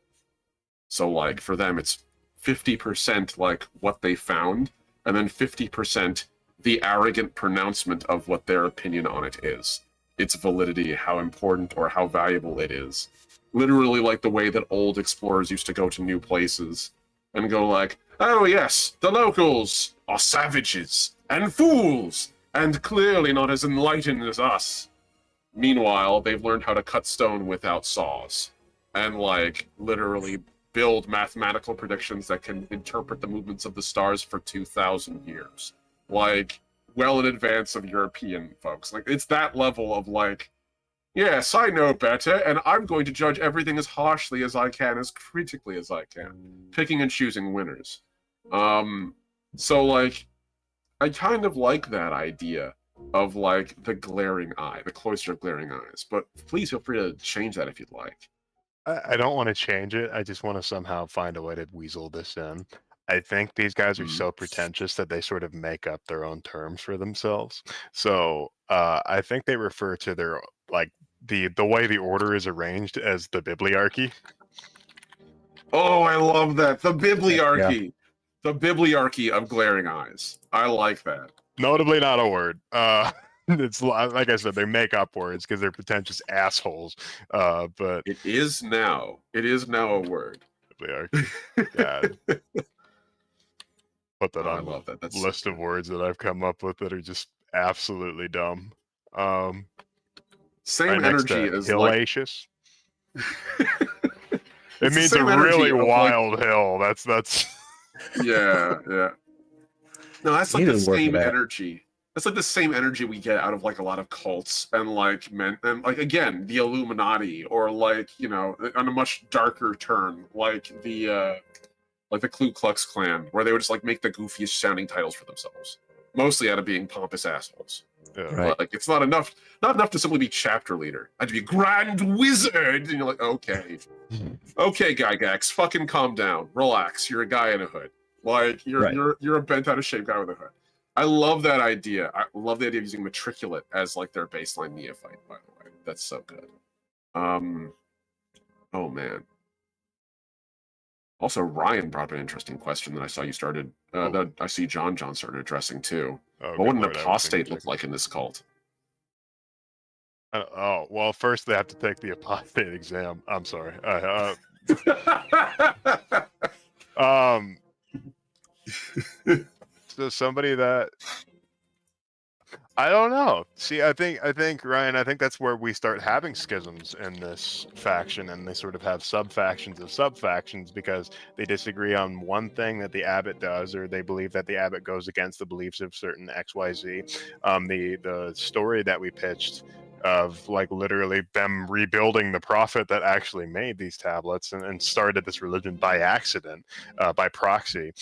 So like for them it's 50% like what they found, and then 50% the arrogant pronouncement of what their opinion on it is. Its validity, how important or how valuable it is. Literally like the way that old explorers used to go to new places and go like, oh yes, the locals are savages and fools and clearly not as enlightened as us. Meanwhile, they've learned how to cut stone without saws and like literally build mathematical predictions that can interpret the movements of the stars for 2,000 years. Like, well in advance of European folks. Like, it's that level of like, yes, I know better, and I'm going to judge everything as harshly as I can, as critically as I can, picking and choosing winners. So like, I kind of like that idea of like the glaring eye, the Cloister of Glaring Eyes, but please feel free to change that if you'd like. I don't want to change it. I just want to somehow find a way to weasel this in. I think these guys are so pretentious that they sort of make up their own terms for themselves. So I think they refer to their like the way the order is arranged as the bibliarchy. Oh, I love that. The bibliarchy. Yeah. The bibliarchy of Glaring Eyes. I like that. Notably not a word. It's like I said, they make up words because they're pretentious assholes. But it is now. It is now a word. Bibliarchy. God. Put that on I love that. That's list of words that I've come up with that are just absolutely dumb. Same energy as hellacious. Like... it means a really wild hill. That's yeah. No, that's like the same energy. That's like the same energy we get out of like a lot of cults and like men and like again the Illuminati, or like on a much darker turn like the Ku Klux Klan, where they would just like make the goofiest sounding titles for themselves, mostly out of being pompous assholes. Yeah. Right. Like it's not enough to simply be chapter leader. I had to be Grand Wizard, and you're like, okay, Gygax, fucking calm down, relax. You're a guy in a hood. Like you're a bent out of shape guy with a hood. I love that idea. I love the idea of using matriculate as like their baseline neophyte. By the way, that's so good. Oh man. Also, Ryan brought up an interesting question that I saw you started. That I see John started addressing too. What would an apostate look like in this cult? Well, first they have to take the apostate exam. I'm sorry. So somebody that I don't know. See, I think Ryan, I think that's where we start having schisms in this faction, and they sort of have sub-factions of sub-factions because they disagree on one thing that the abbot does, or they believe that the abbot goes against the beliefs of certain XYZ. The story that we pitched of like literally them rebuilding the prophet that actually made these tablets and started this religion by accident, by proxy.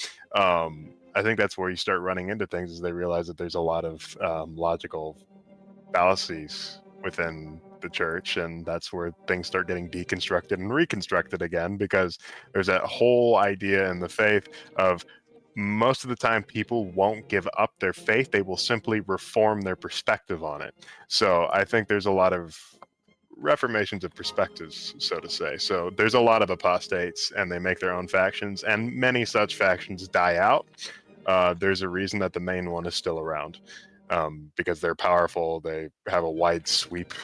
I think that's where you start running into things as they realize that there's a lot of logical fallacies within the church, and that's where things start getting deconstructed and reconstructed again, because there's that whole idea in the faith of most of the time people won't give up their faith, they will simply reform their perspective on it. So I think there's a lot of reformations of perspectives, so to say. So there's a lot of apostates and they make their own factions, and many such factions die out. There's a reason that the main one is still around, because they're powerful. They have a wide sweep,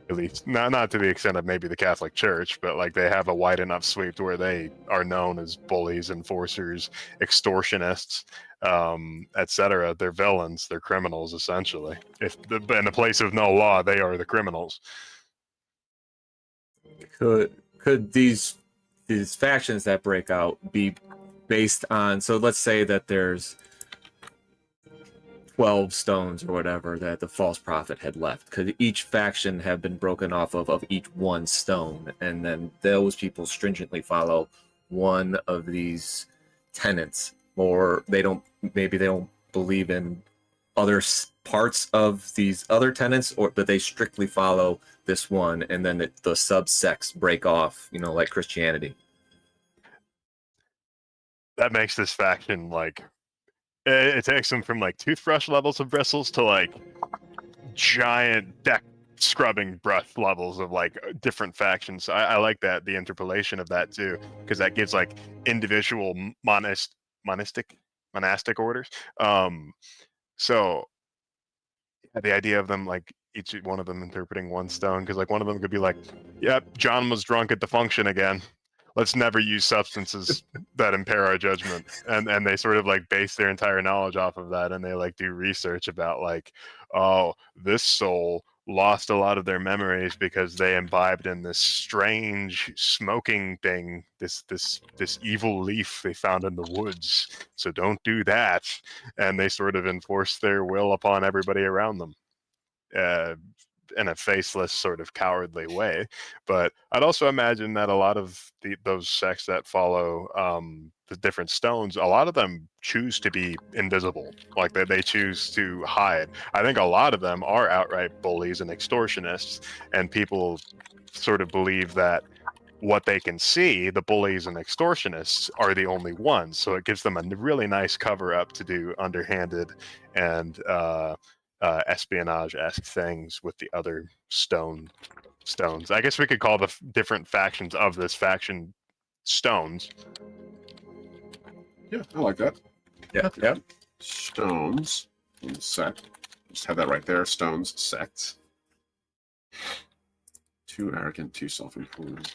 at least not to the extent of maybe the Catholic Church, but like they have a wide enough sweep to where they are known as bullies, enforcers, extortionists, etc. They're villains. They're criminals, essentially. In the place of no law, they are the criminals. Could these factions that break out be based on, so let's say that there's 12 stones or whatever that the false prophet had left. Could each faction have been broken off of each one stone, and then those people stringently follow one of these tenets, or maybe they don't believe in other parts of these other tenets, but they strictly follow this one, and then the subsects break off, like Christianity? That makes this faction like it takes them from like toothbrush levels of bristles to like giant deck scrubbing breath levels of like different factions. I like that, the interpolation of that too, because that gives like individual monastic orders. So the idea of them like each one of them interpreting one stone, because like one of them could be like, yep, John was drunk at the function again, let's never use substances that impair our judgment. And they sort of like base their entire knowledge off of that, and they like do research about like, oh, this soul lost a lot of their memories because they imbibed in this strange smoking thing, this evil leaf they found in the woods, so don't do that. And they sort of enforce their will upon everybody around them, in a faceless sort of cowardly way. But I'd also imagine that a lot of those sects that follow the different stones, a lot of them choose to be invisible, like they choose to hide. I think a lot of them are outright bullies and extortionists, and people sort of believe that what they can see, the bullies and extortionists, are the only ones. So it gives them a really nice cover up to do underhanded and espionage-esque things with the other stones. I guess we could call the different factions of this faction stones. Yeah, I like that. Yeah. Stones. Sect. Just have that right there. Stones. Sects. Too arrogant, too self-informed.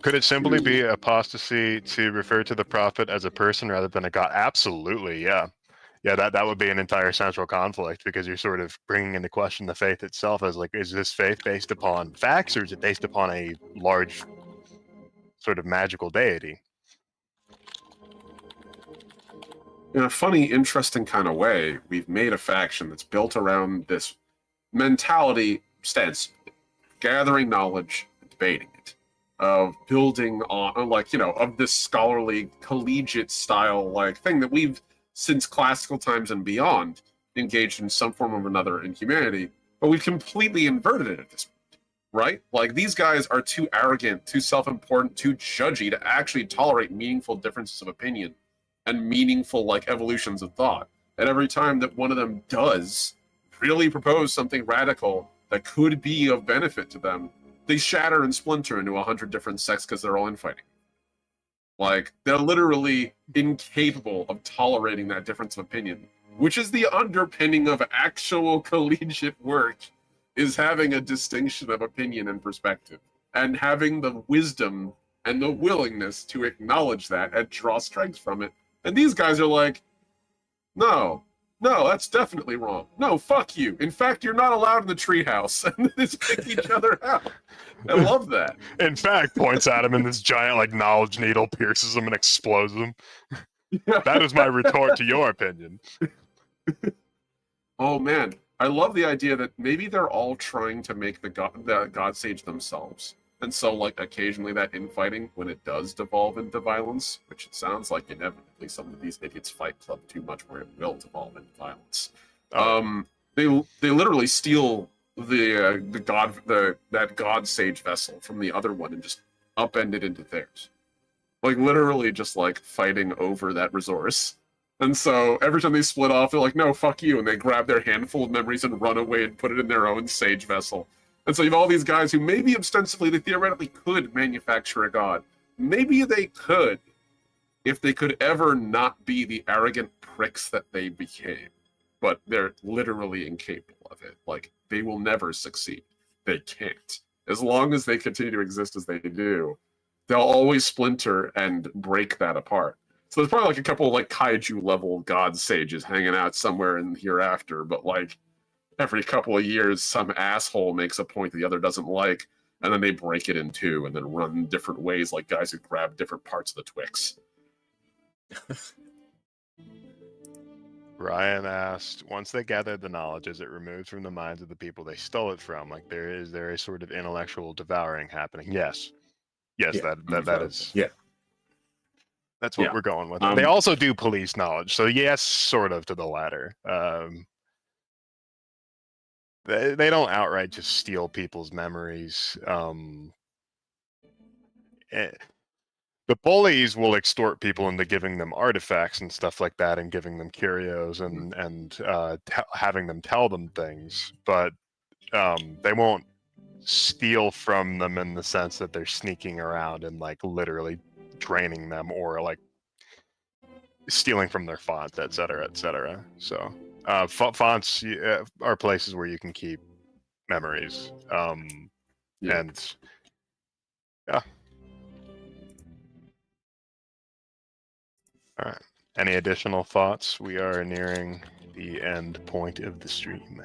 Could it simply be apostasy to refer to the prophet as a person rather than a god? Absolutely, yeah. Yeah, that would be an entire central conflict, because you're sort of bringing into question the faith itself as like, is this faith based upon facts, or is it based upon a large sort of magical deity? In a funny, interesting kind of way, we've made a faction that's built around this mentality stance, gathering knowledge, debating it, of building on, like, of this scholarly, collegiate style, like, thing that we've, since classical times and beyond, engaged in some form or another in humanity, but we've completely inverted it at this point, right? Like, these guys are too arrogant, too self-important, too judgy to actually tolerate meaningful differences of opinion and meaningful, like, evolutions of thought. And every time that one of them does really propose something radical that could be of benefit to them, they shatter and splinter into 100 different sects because they're all infighting. Like, they're literally incapable of tolerating that difference of opinion, which is the underpinning of actual collegiate work, is having a distinction of opinion and perspective, and having the wisdom and the willingness to acknowledge that and draw strength from it. And these guys are like, no, No, that's definitely wrong. No, fuck you. In fact, you're not allowed in the treehouse. And they just kick each other out. I love that. In fact, points at him and this giant like knowledge needle pierces him and explodes him. That is my retort to your opinion. Oh man, I love the idea that maybe they're all trying to make the God Sage themselves. And so, like, occasionally that infighting, when it does devolve into violence, which it sounds like inevitably some of these idiots fight club too much where it will devolve into violence. They literally steal that God Sage vessel from the other one and just upend it into theirs. Like, literally just, like, fighting over that resource. And so every time they split off, they're like, no, fuck you. And they grab their handful of memories and run away and put it in their own sage vessel. And so you have all these guys who maybe ostensibly they theoretically could manufacture a god. Maybe they could if they could ever not be the arrogant pricks that they became. But they're literally incapable of it. Like, they will never succeed. They can't. As long as they continue to exist as they do, they'll always splinter and break that apart. So there's probably like a couple of like kaiju level god sages hanging out somewhere in the hereafter, but like every couple of years some asshole makes a point the other doesn't like, and then they break it in two and then run different ways like guys who grab different parts of the Twix. Ryan asked, once they gather the knowledge, is it removed from the minds of the people they stole it from? Like, is there a sort of intellectual devouring happening? Yes. Yes, Yeah. that is. Yeah. That's what we're going with. They also do police knowledge, so yes, sort of to the latter. They don't outright just steal people's memories. The bullies will extort people into giving them artifacts and stuff like that, and giving them curios and having them tell them things, but they won't steal from them in the sense that they're sneaking around and like literally draining them or like stealing from their fonts, etc., etc. So fonts are places where you can keep memories. And yeah. All right. Any additional thoughts? We are nearing the end point of the stream.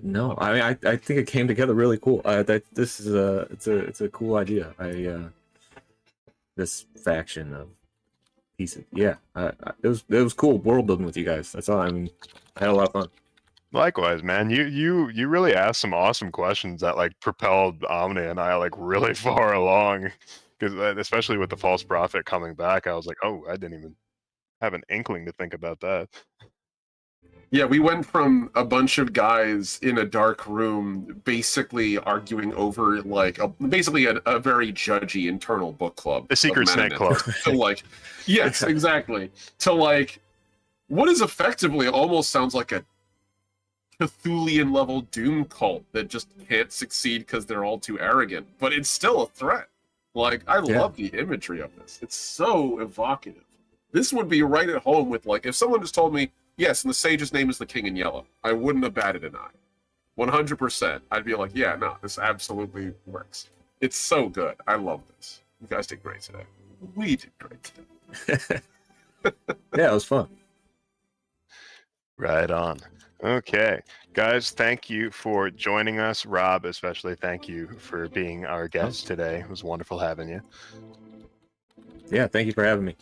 No. I mean, I think it came together really cool. This is it's a cool idea. This faction of pieces. Yeah, it was cool world building with you guys. That's all. I mean, I had a lot of fun. Likewise, man. You really asked some awesome questions that like propelled Omni and I like really far along. Because especially with the false prophet coming back, I was like, oh, I didn't even have an inkling to think about that. Yeah, we went from a bunch of guys in a dark room basically arguing over like basically a very judgy internal book club. The Secret Snake Club. To like, yes, exactly. To like, what is effectively almost sounds like a Cthulhian level doom cult that just can't succeed because they're all too arrogant. But it's still a threat. Like, I love the imagery of this. It's so evocative. This would be right at home with like, if someone just told me, yes, and the sage's name is the King in Yellow, I wouldn't have batted an eye. 100%. I'd be like, yeah, no, this absolutely works. It's so good. I love this. You guys did great today. We did great today. Yeah, it was fun. Right on. Okay, guys, thank you for joining us. Rob, especially, thank you for being our guest today. It was wonderful having you. Yeah, thank you for having me.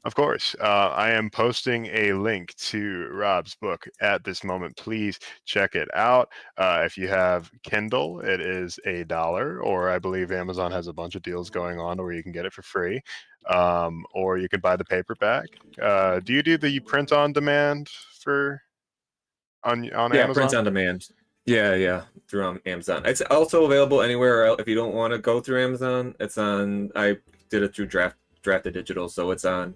Of course. I am posting a link to Rob's book at this moment. Please check it out. If you have Kindle, it is $1, or I believe Amazon has a bunch of deals going on where you can get it for free, or you can buy the paperback. Do you do the print on demand on Amazon? Print on demand. Yeah, through Amazon. It's also available anywhere else. If you don't want to go through Amazon, it's on. I did it through Drafted Digital, so it's on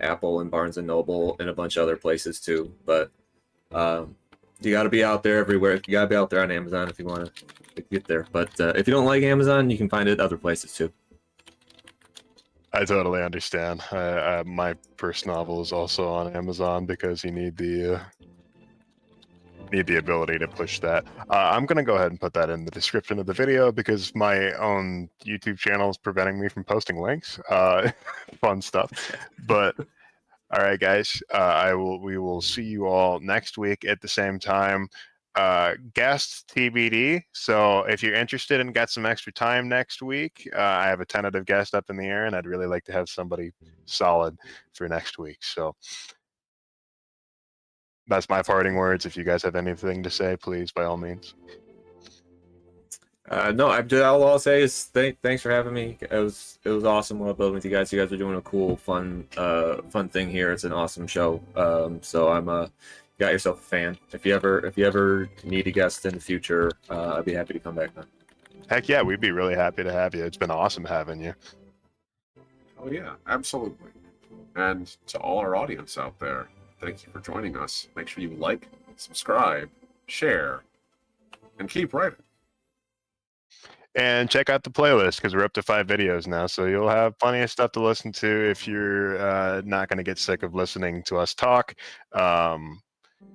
Apple and Barnes and Noble and a bunch of other places too. But you got to be out there everywhere. You got to be out there on Amazon if you want to get there. But if you don't like Amazon, you can find it other places too. I totally understand. My first novel is also on Amazon because you need the ability to push that. I'm going to go ahead and put that in the description of the video because my own YouTube channel is preventing me from posting links. Fun stuff. But All right, guys. We will see you all next week at the same time. Guest TBD. So if you're interested and got some extra time next week, I have a tentative guest up in the air, and I'd really like to have somebody solid for next week. So that's my parting words. If you guys have anything to say, please, by all means. No, all I'll say is thanks for having me. It was awesome world building with you guys. You guys are doing a cool, fun thing here. It's an awesome show. So I'm got yourself a fan. If you ever need a guest in the future, I'd be happy to come back then. Heck yeah, we'd be really happy to have you. It's been awesome having you. Oh yeah, absolutely. And to all our audience out there, thank you for joining us. Make sure you like, subscribe, share, and keep writing. And check out the playlist because we're up to 5 videos now, so you'll have plenty of stuff to listen to if you're not going to get sick of listening to us talk.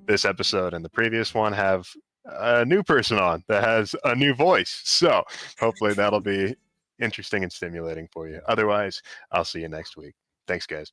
This episode and the previous one have a new person on that has a new voice, so hopefully that'll be interesting and stimulating for you. Otherwise, I'll see you next week. Thanks, guys.